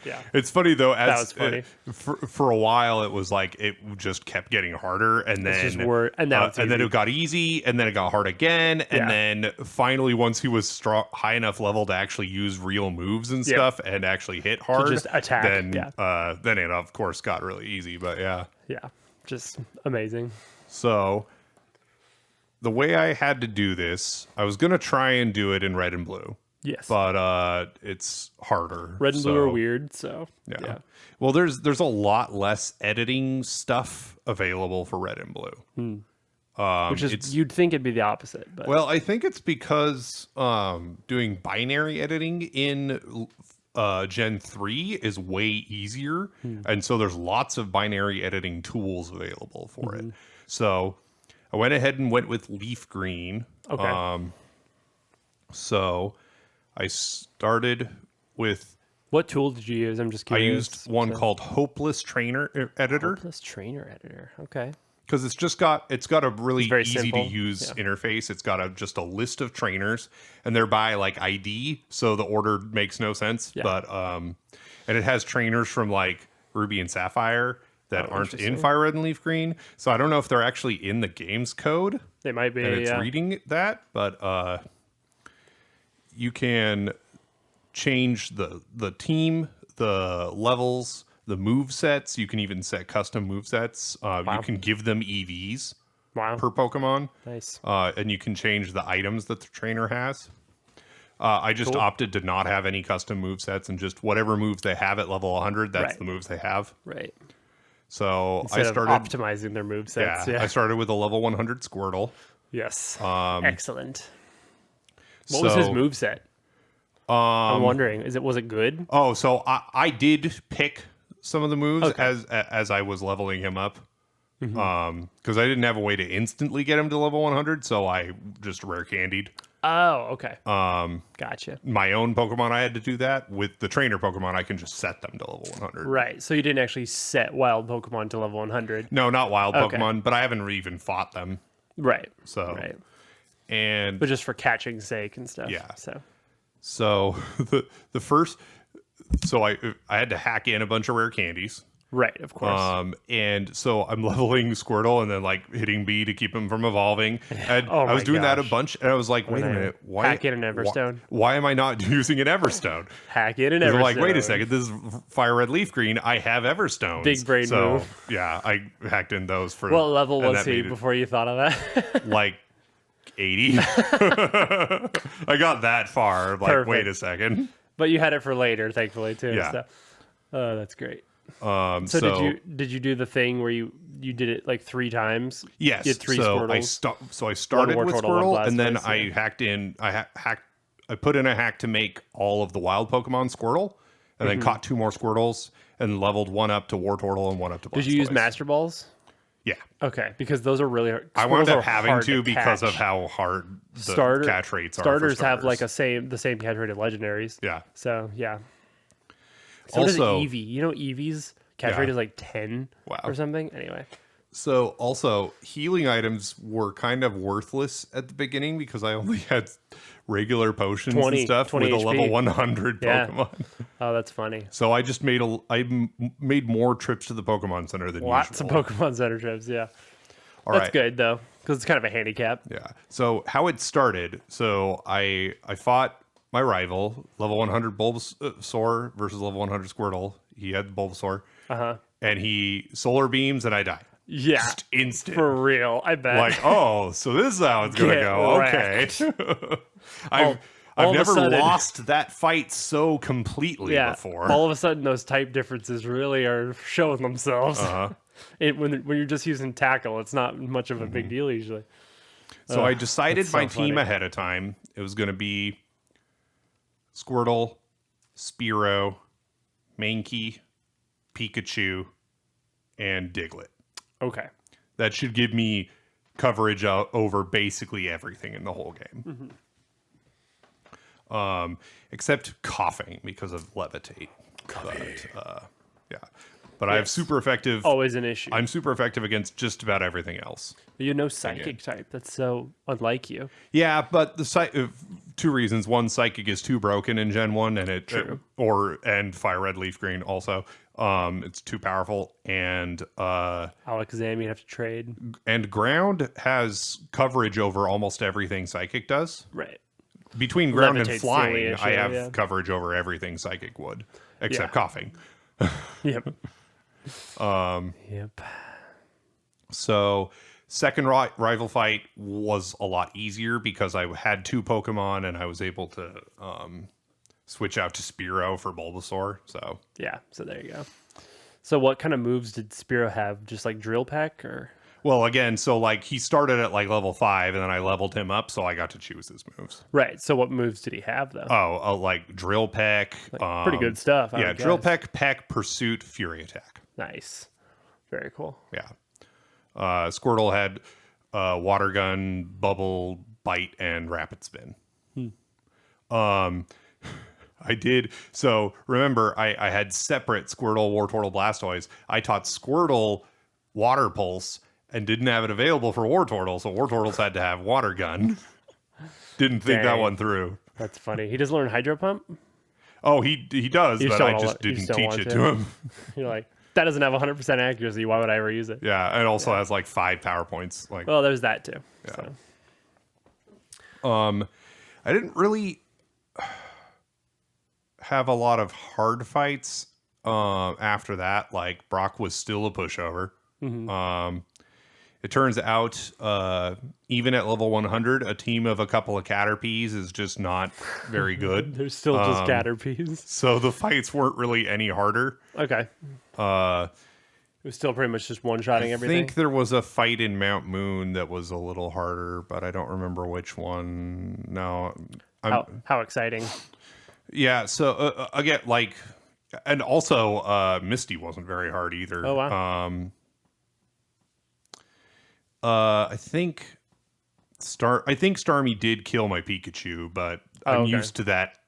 Yeah. It's funny though. That was funny. For a while, it was like it just kept getting harder, and then just and now it's and then easy. it got easy, and then it got hard again, and Yeah. then finally, once he was high enough level to actually use real moves and stuff, and actually hit hard, just attack, then it of course got really easy. But yeah, Yeah, just amazing. so the way I had to do this, I was gonna try and do it in red and blue. Yes. But it's harder. Red and blue are weird, so Yeah. Well, there's a lot less editing stuff available for red and blue. Which is you'd think it'd be the opposite, but Well, I think it's because doing binary editing in Gen 3 is way easier, and so there's lots of binary editing tools available for it. So I went ahead and went with leaf green. Okay. So I started with What tool did you use? I'm just I curious. used one called Hopeless Trainer Editor Hopeless Trainer Editor. Okay. because it's got a really very easy simple. to use interface. It's got just a list of trainers, and they're by like ID, so the order makes no sense. Yeah. But and it has trainers from like Ruby and Sapphire that aren't in interesting. Fire Red and Leaf Green. So I don't know if they're actually in the game's code They might be. and it's Yeah. reading that, but you can change the team, the levels, the move sets. You can even set custom move sets. You can give them EVs Wow. per Pokemon, Nice. and you can change the items that the trainer has. I just opted to not have any custom move sets and just whatever moves they have at level 100, that's Right. the moves they have. Right. So Instead I started of optimizing their movesets. Yeah. I started with a level 100 Squirtle. Yes. Excellent. What was so- his moveset? I'm wondering. Was it good? Oh, so I did pick some of the moves as I was leveling him up. Because I didn't have a way to instantly get him to level 100, so I just rare candied Oh, okay. Gotcha. my own Pokemon. I had to do that with the trainer Pokemon. I can just set them to level 100. Right. So you didn't actually set wild Pokemon to level 100. No, not wild Okay. Pokemon, but I haven't even fought them. Right. So Right. and But just for catching's sake and stuff. Yeah. So the first, so I had to hack in a bunch of rare candies. right, of course. And so I'm leveling Squirtle and then like hitting B to keep him from evolving. And Oh I was my doing that a gosh. bunch, and I was like, wait a then minute, why hack in an Everstone. Why am I not using an Everstone? Hack it and I'm everything. like, wait a second, this is Fire Red Leaf Green. I have Everstones. Big brain so, move. Yeah, I hacked in those for. What level and was that he made it, before you thought of that? like 80. I got that far. I'm like, Perfect. wait a second. But you had it for later, thankfully, too. Yeah. So. Oh, that's great. So, So did you do the thing where you did it like 3 times? Yes. You had 3 so Squirtles. I started One with Wartortle, one Squirtle, and then Blastoise, I hacked in. I put in a hack to make all of the wild Pokemon Squirtle, and then caught 2 more Squirtles, and leveled one up to Wartortle and one up to Blastoise. Did you use Master Balls? Yeah. Okay, because those are really hard. I wound Squirtles up are having hard to because catch. of how hard the catch rates are. Starters for have like starters. the same catch rate of legendaries. Yeah. So yeah. So does Also- Eevee. You know Eevee's catch Yeah. rate is like 10 Wow. or something. Anyway, So also healing items were kind of worthless at the beginning because I only had regular potions 20 and stuff with a HP. level 100 Yeah. Pokemon. Oh, that's funny. So I just made more trips to the Pokemon Center than Lots usual. of Pokemon Center trips, yeah. All That's right. good, though, because it's kind of a handicap. Yeah. So how it started. So I fought my rival, level 100 Bulbasaur versus level 100 Squirtle. He had Bulbasaur. Uh-huh. And he solar beams and I die. Yeah. Just instant. For real, I bet. Like, oh, so this is how it's gonna Get go. wrecked. Okay. I've all of a never sudden- lost that fight so completely yeah. before. All of a sudden, those type differences really are showing themselves. Uh-huh. When you're just using tackle, it's not much of a big deal usually. So I decided that's my so team funny. ahead of time. It was gonna be Squirtle, Spearow, Mankey, Pikachu, and Diglett. Okay. That should give me coverage over basically everything in the whole game. Except coughing because of levitate. But, yeah. But I have super effective. Always an issue. I'm super effective against just about everything else. You know psychic type. That's so unlike you. Yeah, but the two reasons. One, psychic is too broken in Gen 1 and and Fire Red Leaf Green also. It's too powerful, and Alakazam, you have to trade. and ground has coverage over almost everything psychic does. Right. Between ground and Levitate's the only flying, issue, I have yeah. coverage over everything psychic would, except Yeah. coughing. Yep. Yep. So second rival fight was a lot easier because I had two Pokemon and I was able to switch out to Spearow for Bulbasaur. So Yeah. So there you go. So what kind of moves did Spearow have? Just like Drill Peck or? well, again, so like he started at like level 5 and then I leveled him up, so I got to choose his moves. Right. So what moves did he have though? Oh, like Drill Peck. Pretty good stuff. I Yeah, would Drill guess. Peck, Pursuit, Fury Attack. Nice. Very cool. Yeah. Squirtle had Water Gun, Bubble, Bite, and Rapid Spin. I did. So remember, I had separate Squirtle, Wartortle, Blastoise. I taught Squirtle Water Pulse and didn't have it available for Wartortle, so Wartortles had to have Water Gun. Didn't think that Dang. one through. That's funny. He doesn't learn Hydro Pump? Oh, he does, You but just I don't just you didn't just don't teach want it to. to him. You're like, that doesn't have 100% accuracy. Why would I ever use it? Yeah, and also has like 5 power points. Like, Well, there's that too. Yeah. So. I didn't really have a lot of hard fights after that. Like Brock was still a pushover. It turns out even at level 100, a team of a couple of Caterpies is just not very good. There's still just Caterpies. So the fights weren't really any harder. Okay. It was still pretty much just one-shotting I everything. think there was a fight in Mount Moon that was a little harder, but I don't remember which one. No, How exciting. yeah. So again, like, and also Misty wasn't very hard either. Oh, wow. I think Starmie did kill my Pikachu, but I'm okay. used to that.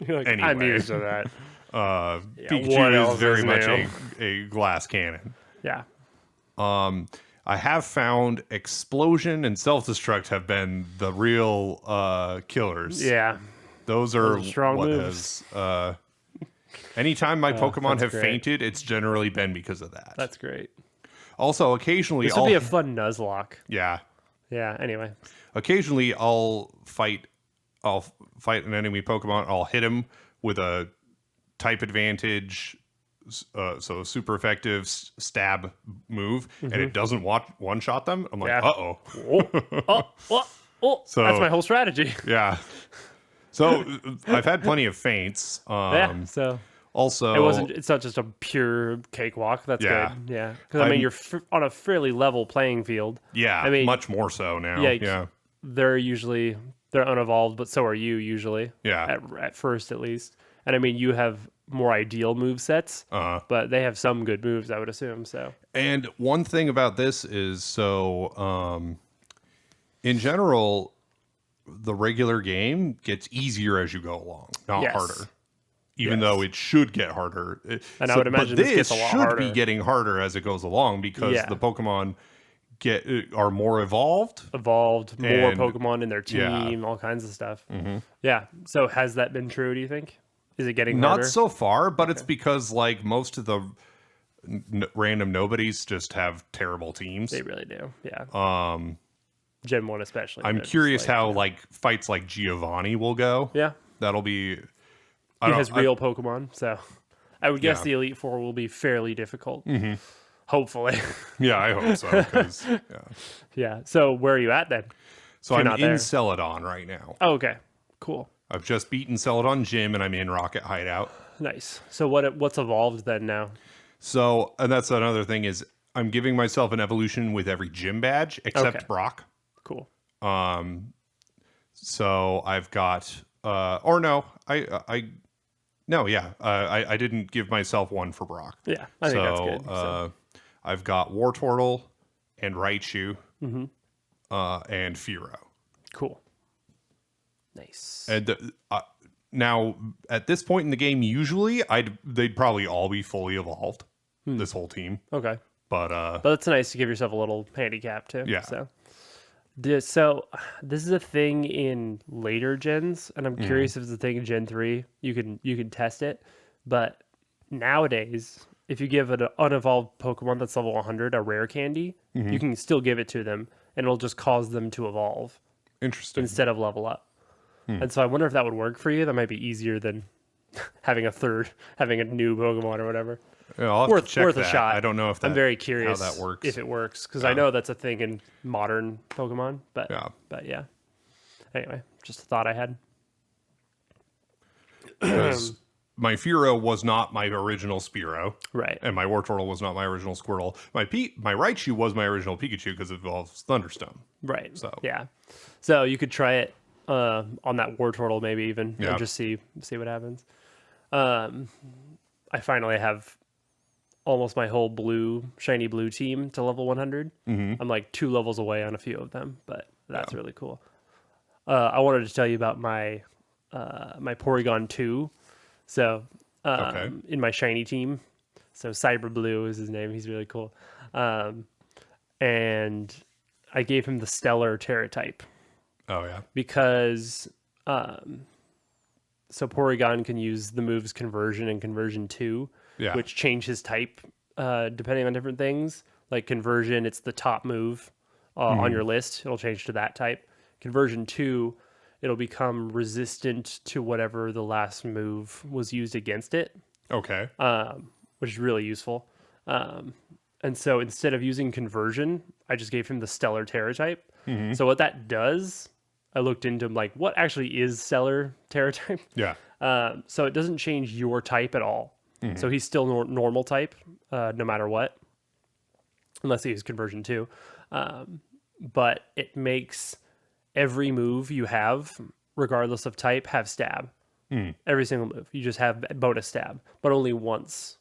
You're like, anyway. I'm used to that. what Pikachu else is very is much new? a glass cannon. Yeah. I have found explosion and self-destruct have been the real killers. Yeah. Those are strong what moves. has anytime my Pokemon that's have great. fainted, it's generally been because of that. That's great. Also, occasionally This would be a fun Nuzlocke. yeah. Yeah, anyway. Occasionally I'll fight an enemy Pokemon, I'll hit him with a type advantage, so super effective stab move, and it doesn't one-shot them. I'm like, Yeah. uh-oh. So- That's my whole strategy. Yeah. So I've had plenty of feints. Yeah, so Also, it's not just a pure cakewalk. That's Yeah. good. Yeah. Because, I mean, you're on a fairly level playing field. yeah, I mean, much more so now. yeah, Yeah. They're unevolved, but so are you usually. Yeah. At first, at least. And, I mean, you have more ideal move sets, but they have some good moves, I would assume, so. And one thing about this is in general, the regular game gets easier as you go along, not Yes. harder. even though it should get harder. And I would imagine this gets a lot should be harder. getting harder as it goes along because Yeah. the Pokemon are more evolved. More And- Pokemon in their yeah. team, all kinds of stuff. Yeah. So has that been true, do you think? Is it getting Not harder? so far, but it's because like most of the random nobodies just have terrible teams. They really do. Yeah. Gen 1 especially. I'm they're just curious like, how like fights like Giovanni will go. Yeah. That'll be. He has real Pokemon, so I would guess Yeah. the Elite Four will be fairly difficult. Hopefully. Yeah, I hope so. 'Cause, yeah. Yeah. So where are you at then? So You're I'm not in there. Celadon right now. Oh, okay. Cool. I've just beaten Celadon Gym and I'm in Rocket Hideout. Nice. So what's evolved then now? So, and that's another thing is I'm giving myself an evolution with every gym badge except Okay. Brock. Cool. So I've got, or no, I didn't give myself one for Brock. Yeah. I think that's good. I've got Wartortle and Raichu, Mm-hmm. and Fearow. Cool. Nice. And now at this point in the game, usually they'd probably all be fully evolved, this whole team. Okay. But But it's nice to give yourself a little handicap too. Yeah. So this is a thing in later gens, and I'm curious if it's a thing in Gen 3. You can test it, but nowadays, if you give an unevolved Pokemon that's level 100 a rare candy, you can still give it to them, and it'll just cause them to evolve interesting. instead of level up. And so I wonder if that would work for you. That might be easier than having a new Pokemon or whatever. Yeah, I'll have to check Worth a that. shot. I don't know if I'm very curious how that works. if it works, because I know that's a thing in modern Pokemon. But Yeah. Anyway, just a thought I had. Because my Fearow was not my original Spearow, Right. and my Wartortle was not my original Squirtle. My Raichu was my original Pikachu because it involves Thunderstone. Right. So. Yeah. So you could try it on that Wartortle maybe even Yeah. and just see what happens. I finally have almost my whole shiny blue team to level 100. I'm like 2 levels away on a few of them, but that's really cool. I wanted to tell you about my my Porygon 2. So in my shiny team, so Cyber Blue is his name. He's really cool. And I gave him the Stellar Terra type Oh yeah. because so Porygon can use the moves Conversion and Conversion 2, Yeah. which change his type depending on different things. Like Conversion, it's the top move on your list. It'll change to that type. Conversion 2, it'll become resistant to whatever the last move was used against it, Okay. which is really useful. And so instead of using Conversion, I just gave him the Stellar Terra type. So what that does, I looked into like what actually is Stellar Terra type. Yeah. So it doesn't change your type at all. So he's still normal type, no matter what, unless he uses Conversion 2. But it makes every move you have, regardless of type, have stab. Every single move. You just have bonus stab, but only once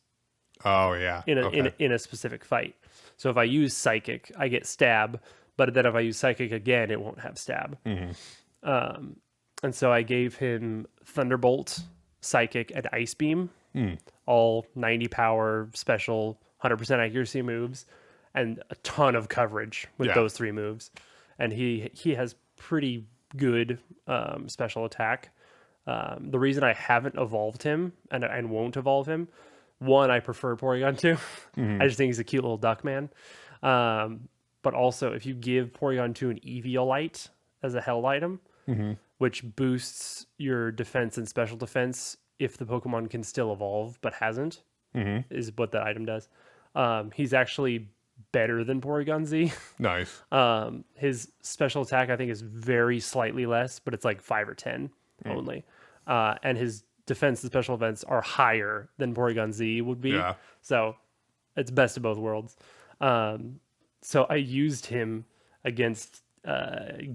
Oh yeah. in a specific fight. So if I use Psychic, I get stab, but then if I use Psychic again, it won't have stab. And so I gave him Thunderbolt, Psychic, and Ice Beam, all 90 power, special, 100% accuracy moves, and a ton of coverage with those 3 moves. And he has pretty good special attack. The reason I haven't evolved him and won't evolve him, one, I prefer Porygon 2. I just think he's a cute little duck man. But also, if you give Porygon 2 an Eviolite as a held item, which boosts your defense and special defense if the Pokemon can still evolve but hasn't, is what that item does. He's actually better than Porygon Z. Nice. His special attack, I think, is very slightly less, but it's like 5 or 10 only. And his defense and special events are higher than Porygon Z would be. Yeah. So it's best of both worlds. So I used him against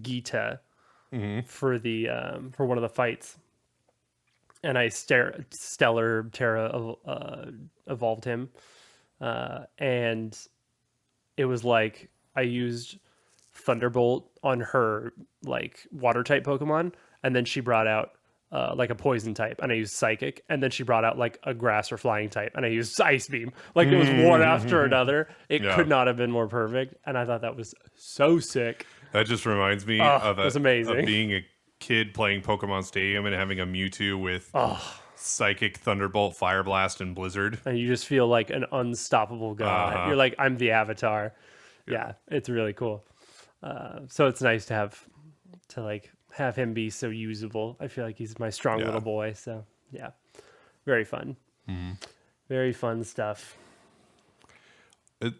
Gita for for one of the fights, and I Stellar Terra evolved him, and it was like I used Thunderbolt on her like water type Pokemon, and then she brought out like a poison type, and I used psychic, and then she brought out like a grass or flying type, and I used ice beam. Like it was one after another. It Yeah. could not have been more perfect, and I thought that was so sick. That just reminds me It was amazing. of being a kid playing Pokemon Stadium and having a Mewtwo with Psychic, Thunderbolt, Fire Blast, and Blizzard. And you just feel like an unstoppable god. You're like, I'm the Avatar. Yeah, it's really cool. So it's nice to have him be so usable. I feel like he's my strong little boy. So yeah, very fun. Very fun stuff.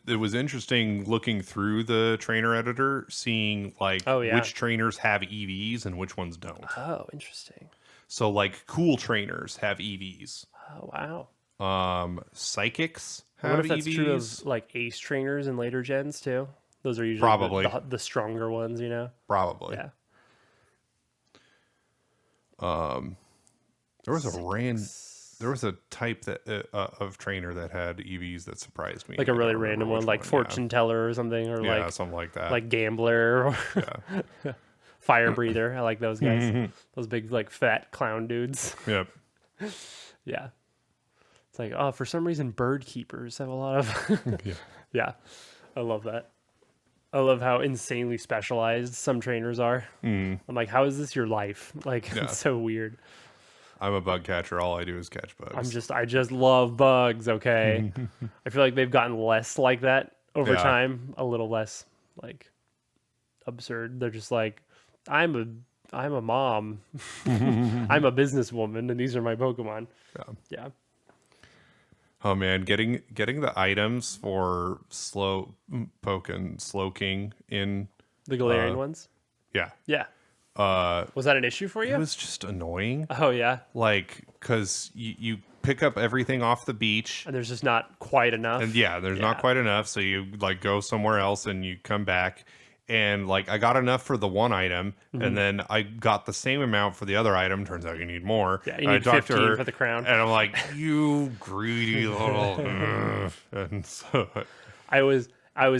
It was interesting looking through the trainer editor, seeing like which trainers have EVs and which ones don't. Oh, interesting. So like cool trainers have EVs. Oh, wow. Psychics I have wonder if that's EVs. true of like ace trainers in later gens too. Those are usually Probably the stronger ones, you know? Probably. Yeah. There was a type that of trainer that had EVs that surprised me. Like a really random one, like fortune teller or something, or like something like that. like gambler or fire breather. I like those guys. Those big like fat clown dudes. Yep. Yeah. It's like, oh, for some reason bird keepers have a lot of yeah. I love that. I love how insanely specialized some trainers are. I'm like, how is this your life? Like it's so weird. I'm a bug catcher. All I do is catch bugs. I just love bugs, okay? I feel like they've gotten less like that over time, a little less like absurd. They're just like, I'm a mom. I'm a businesswoman and these are my Pokemon. Yeah. Oh man, getting the items for slow poke and slow king in the Galarian ones? Yeah. Yeah. Was that an issue for you? It was just annoying. Oh yeah. Like, cause you pick up everything off the beach, and there's just not quite enough. And there's not quite enough. So you like go somewhere else and you come back, and like I got enough for the one item, and then I got the same amount for the other item. Turns out you need more. Yeah, you need 15 for the crown. And I'm like, you greedy little. And so I was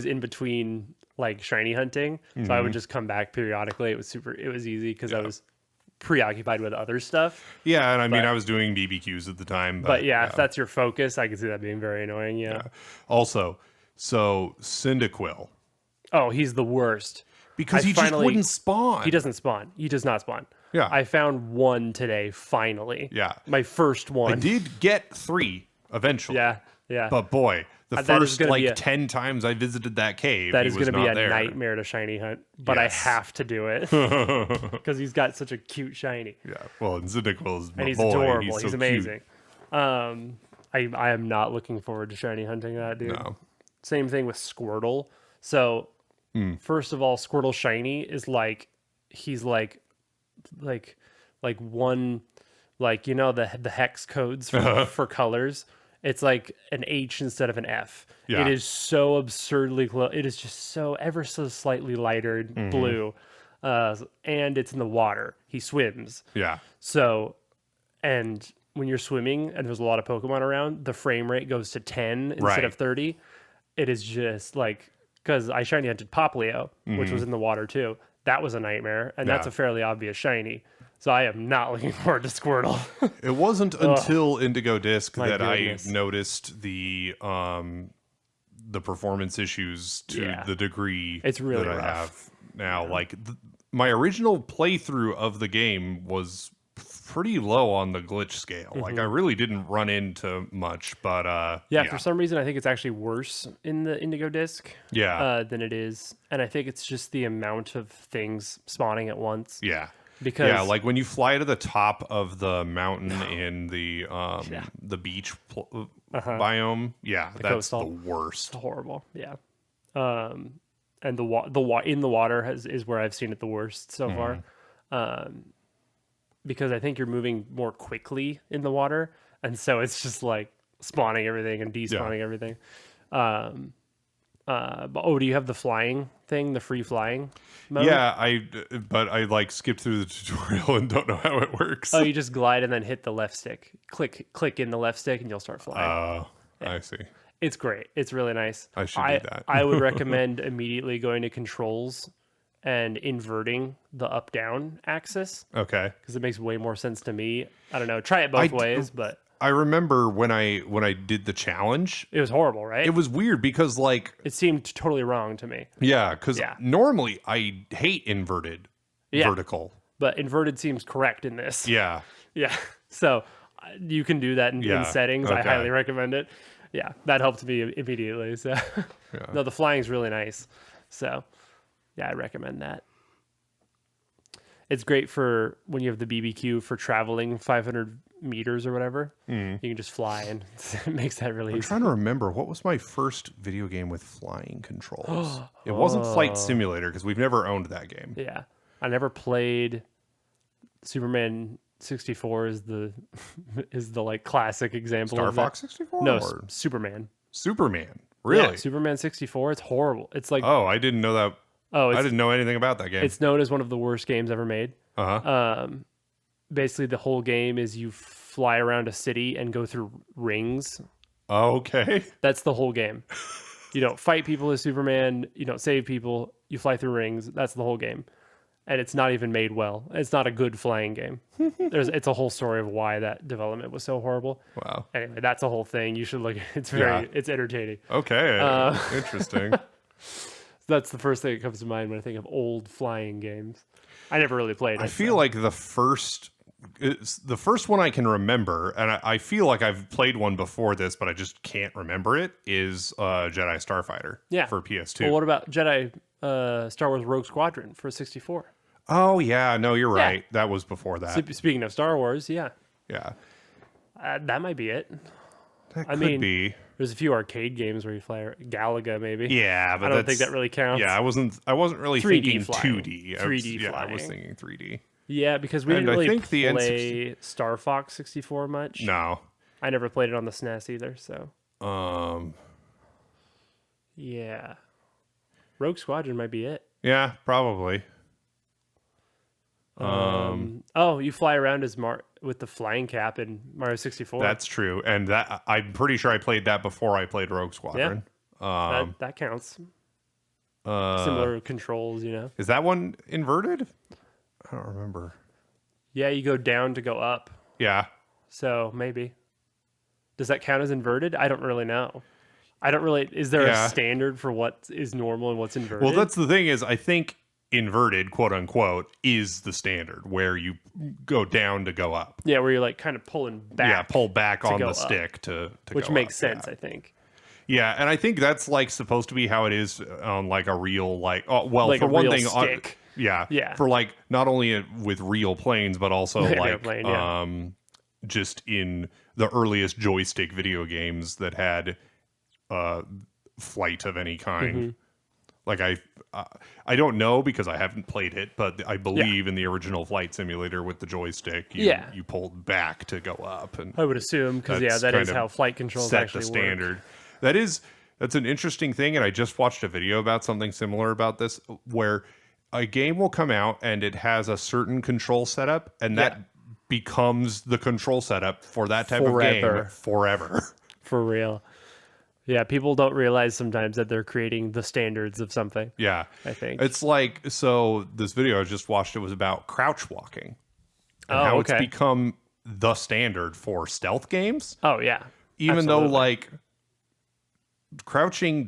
in between like shiny hunting, so I would just come back periodically. It was easy because I was preoccupied with other stuff. Yeah, and I was doing BBQs at the time. But if that's your focus, I can see that being very annoying. Yeah. Also, so Cyndaquil. Oh, he's the worst. Because he just wouldn't spawn. He doesn't spawn. He does not spawn. Yeah. I found one today, finally. Yeah. My first one. I did get 3 eventually. Yeah. Yeah. But boy, the first 10 times I visited that cave, that is going to be a there. nightmare to shiny hunt. But I have to do it because he's got such a cute shiny. Yeah. Well, and Cyndaquil is my and he's boy. adorable. He's so amazing. Cute. I am not looking forward to shiny hunting that, dude. No. Same thing with Squirtle. So first of all, Squirtle shiny is like he's like one, like, you know, the hex codes for colors. It's like an H instead of an F. Yeah. It is so absurdly close. It is just so ever so slightly lighter blue. And it's in the water. He swims. Yeah. So, and when you're swimming and there's a lot of Pokemon around, the frame rate goes to 10 instead of 30. It is just like, because I shiny hunted Poplio, which was in the water too. That was a nightmare. And that's a fairly obvious shiny. So I am not looking forward to Squirtle. It wasn't until Indigo Disc that goodness. I noticed the performance issues to the degree it's really that I rough. have now. Like my original playthrough of the game was pretty low on the glitch scale. Like I really didn't run into much, but for some reason I think it's actually worse in the Indigo Disc than it is. And I think it's just the amount of things spawning at once. Yeah. Because like when you fly to the top of the mountain in the beach biome, that's coastal. the worst. It's horrible. Yeah. And in the water is where I've seen it the worst so far. Because I think you're moving more quickly in the water, and so it's just like spawning everything and despawning everything. But do you have the flying thing, the free flying mode? Yeah, but I like skipped through the tutorial and don't know how it works. Oh, you just glide and then hit the left stick. Click in the left stick and you'll start flying. Oh, I see. It's great. It's really nice. I should do that. I would recommend immediately going to controls and inverting the up-down axis Okay. because it makes way more sense to me. I don't know. Try it both ways, but I remember when I did the challenge, it was horrible, right? it was weird because like It seemed totally wrong to me. yeah, because Yeah. normally I hate inverted vertical. But inverted seems correct in this. Yeah. Yeah. So you can do that in Yeah. settings. I Okay. highly recommend it. Yeah. That helped me immediately. So no, the flying's really nice. So yeah, I recommend that. It's great for when you have the BBQ for traveling 500 meters or whatever. You can just fly and it makes that really I'm easy. trying to remember what was my first video game with flying controls. It wasn't Flight Simulator because we've never owned that game. Yeah. I never played Superman 64 is the like classic example Star of Fox that. 64? No, Or Superman. Superman. Really? Yeah, Superman 64. It's horrible. It's like Oh, I didn't know that. I I didn't know anything about that game. it's known as one of the worst games ever made. Uh-huh. Basically, the whole game is you fly around a city and go through rings. Okay. That's the whole game. You don't fight people as Superman. You don't save people. You fly through rings. That's the whole game. And it's not even made well. It's not a good flying game. It's a whole story of why that development was so horrible. Wow. Anyway, that's a whole thing. You should look. It's it's entertaining. Okay. Interesting. That's the first thing that comes to mind when I think of old flying games. I never really played it. I feel like the first one I can remember, and I feel like I've played one before this, but I just can't remember it, is Jedi Starfighter for PS2. Well, what about Jedi Star Wars Rogue Squadron for 64? Oh, yeah. No, you're right. That was before that. Speaking of Star Wars, yeah. Yeah. That might be it. That could be. There's a few arcade games where you fly. Galaga, maybe. Yeah, but I don't think that really counts. Yeah, I wasn't really 3D thinking flying. 2D. 3D I flying. was thinking 3D. Yeah, because we And didn't I really think the play Star Fox 64 much. No. I never played it on the SNES either, so. Um. Yeah. Rogue Squadron might be it. Yeah, probably. Oh, you fly around as with the flying cap in Mario 64. That's true, and that I'm pretty sure I played that before I played Rogue Squadron. that counts. Similar controls, you know. Is that one inverted? I don't remember. Yeah, you go down to go up. Yeah. So maybe. Does that count as inverted? I don't really know. Is there a standard for what is normal and what's inverted? Well, that's the thing is I think inverted, quote unquote, is the standard where you go down to go up. Yeah, where you're like kind of pulling back. Yeah, pull back on the up. stick to Which go makes up. sense, I think. Yeah, and I think that's like supposed to be how it is on like a real like Like for a one real thing stick. yeah for like not only with real planes but also like Airplane, just in the earliest joystick video games that had flight of any kind. Mm-hmm. Like I don't know because I haven't played it, but I believe in the original Flight Simulator with the joystick, you pulled back to go up, and I would assume because that is how flight controls set actually the standard. work. That's an interesting thing, and I just watched a video about something similar about this, where a game will come out and it has a certain control setup, and that becomes the control setup for that type of game forever. For real. Yeah, people don't realize sometimes that they're creating the standards of something. Yeah. I think. It's like, so this video I just watched, it was about crouch walking. And how it's become the standard for stealth games. Oh, yeah. Even though, like, crouching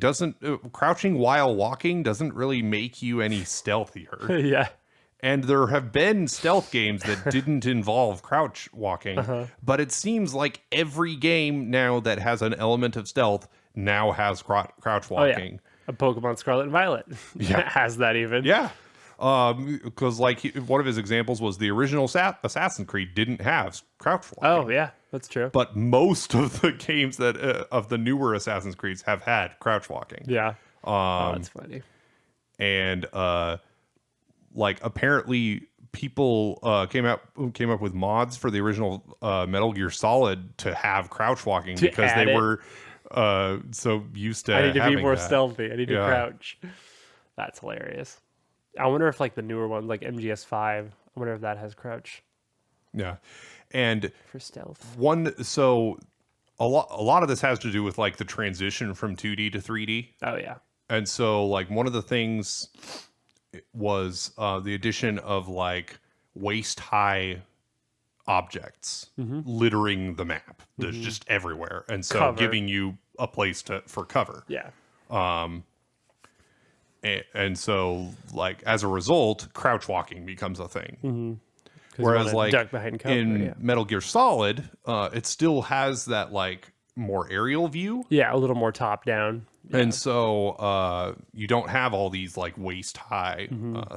while walking doesn't really make you any stealthier. Yeah. And there have been stealth games that didn't involve crouch walking, but it seems like every game now that has an element of stealth now has crouch walking. Yeah. A Pokemon Scarlet and Violet has that even. Yeah. Because like one of his examples was the original Assassin's Creed didn't have crouch walking. Oh, yeah, that's true. But most of the games that of the newer Assassin's Creeds have had crouch walking. Yeah. That's funny. And like apparently people came up with mods for the original Metal Gear Solid to have crouch walking because they were so used to. I need to be more that. stealthy. I need to crouch. That's hilarious. I wonder if like the newer ones, like MGS5, I wonder if that has crouch. Yeah, and for stealth. So a lot of this has to do with like the transition from 2D to 3D. Oh yeah. And so like one of the things was the addition of like waist high objects littering the map. There's just everywhere, and so Cover. giving you a place for cover. Yeah. And so, like, as a result, crouch walking becomes a thing. Whereas, like, duck behind cover, in Metal Gear Solid, it still has that, like, more aerial view. Yeah, a little more top down. Yeah. And so you don't have all these, like, waist-high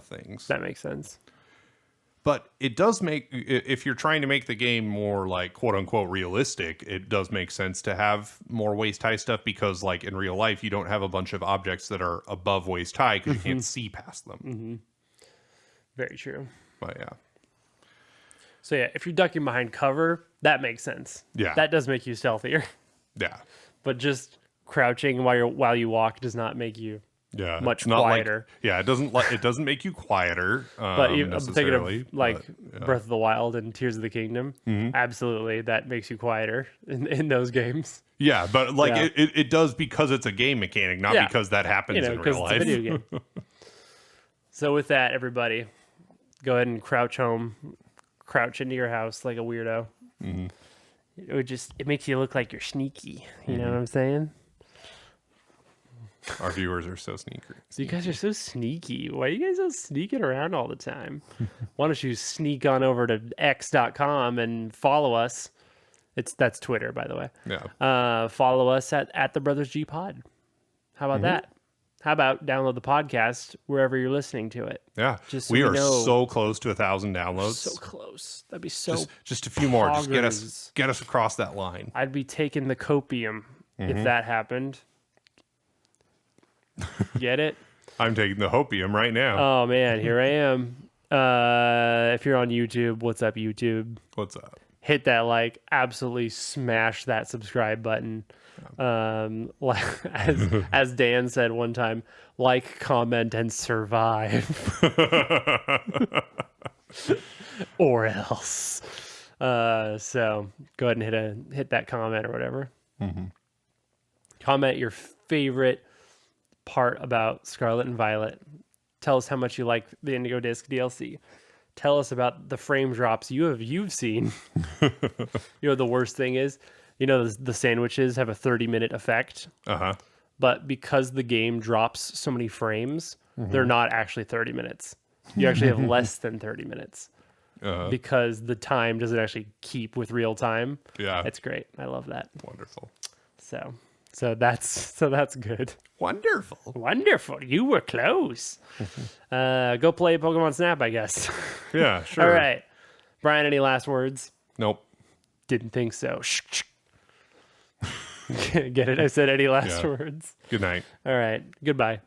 things. That makes sense. But it does make, if you're trying to make the game more, like, quote-unquote realistic, it does make sense to have more waist-high stuff because, like, in real life, you don't have a bunch of objects that are above waist-high because you can't see past them. Very true. But, yeah. So, yeah, if you're ducking behind cover, that makes sense. Yeah. That does make you stealthier. Yeah. But just crouching while you walk does not make you Yeah, much it's not quieter. Like, it doesn't make you quieter. But I'm thinking of like yeah. Breath of the Wild and Tears of the Kingdom. Absolutely, that makes you quieter in those games. Yeah, but like Yeah. it does because it's a game mechanic, not Yeah. because that happens in real life. It's a video game. So with that, everybody, go ahead and crouch into your house like a weirdo. It makes you look like you're sneaky. You know what I'm saying? Our viewers are so sneaky. You guys are so sneaky. Why are you guys so sneaking around all the time? Why don't you sneak on over to x.com and follow us? That's Twitter, by the way. Yeah. Follow us at the Brothers G Pod. How about that? How about download the podcast wherever you're listening to it? Yeah. Just so we you are know. so close to 1,000 downloads. So close. That'd be so. Just a few more. Just poggers. get us across that line. I'd be taking the copium if that happened. Get it? I'm taking the hopium right now. Oh man, here I am. If you're on YouTube, what's up, YouTube? What's up? Hit that like, absolutely smash that subscribe button. Like as Dan said one time, like, comment, and survive, or else. So go ahead and hit that comment or whatever. Comment your favorite part about Scarlet and Violet. Tell us how much you like the Indigo Disk DLC. Tell us about the frame drops you've seen. You know, the worst thing is, you know, the sandwiches have a 30-minute effect. But because the game drops so many frames, they're not actually 30 minutes. You actually have less than 30 minutes. Because the time doesn't actually keep with real time. Yeah. It's great. I love that. Wonderful. So that's good. Wonderful. You were close. Go play Pokemon Snap, I guess. Yeah, sure. All right. Brian, any last words? Nope. Didn't think so. Get it? I said any last words. Good night. All right. Goodbye.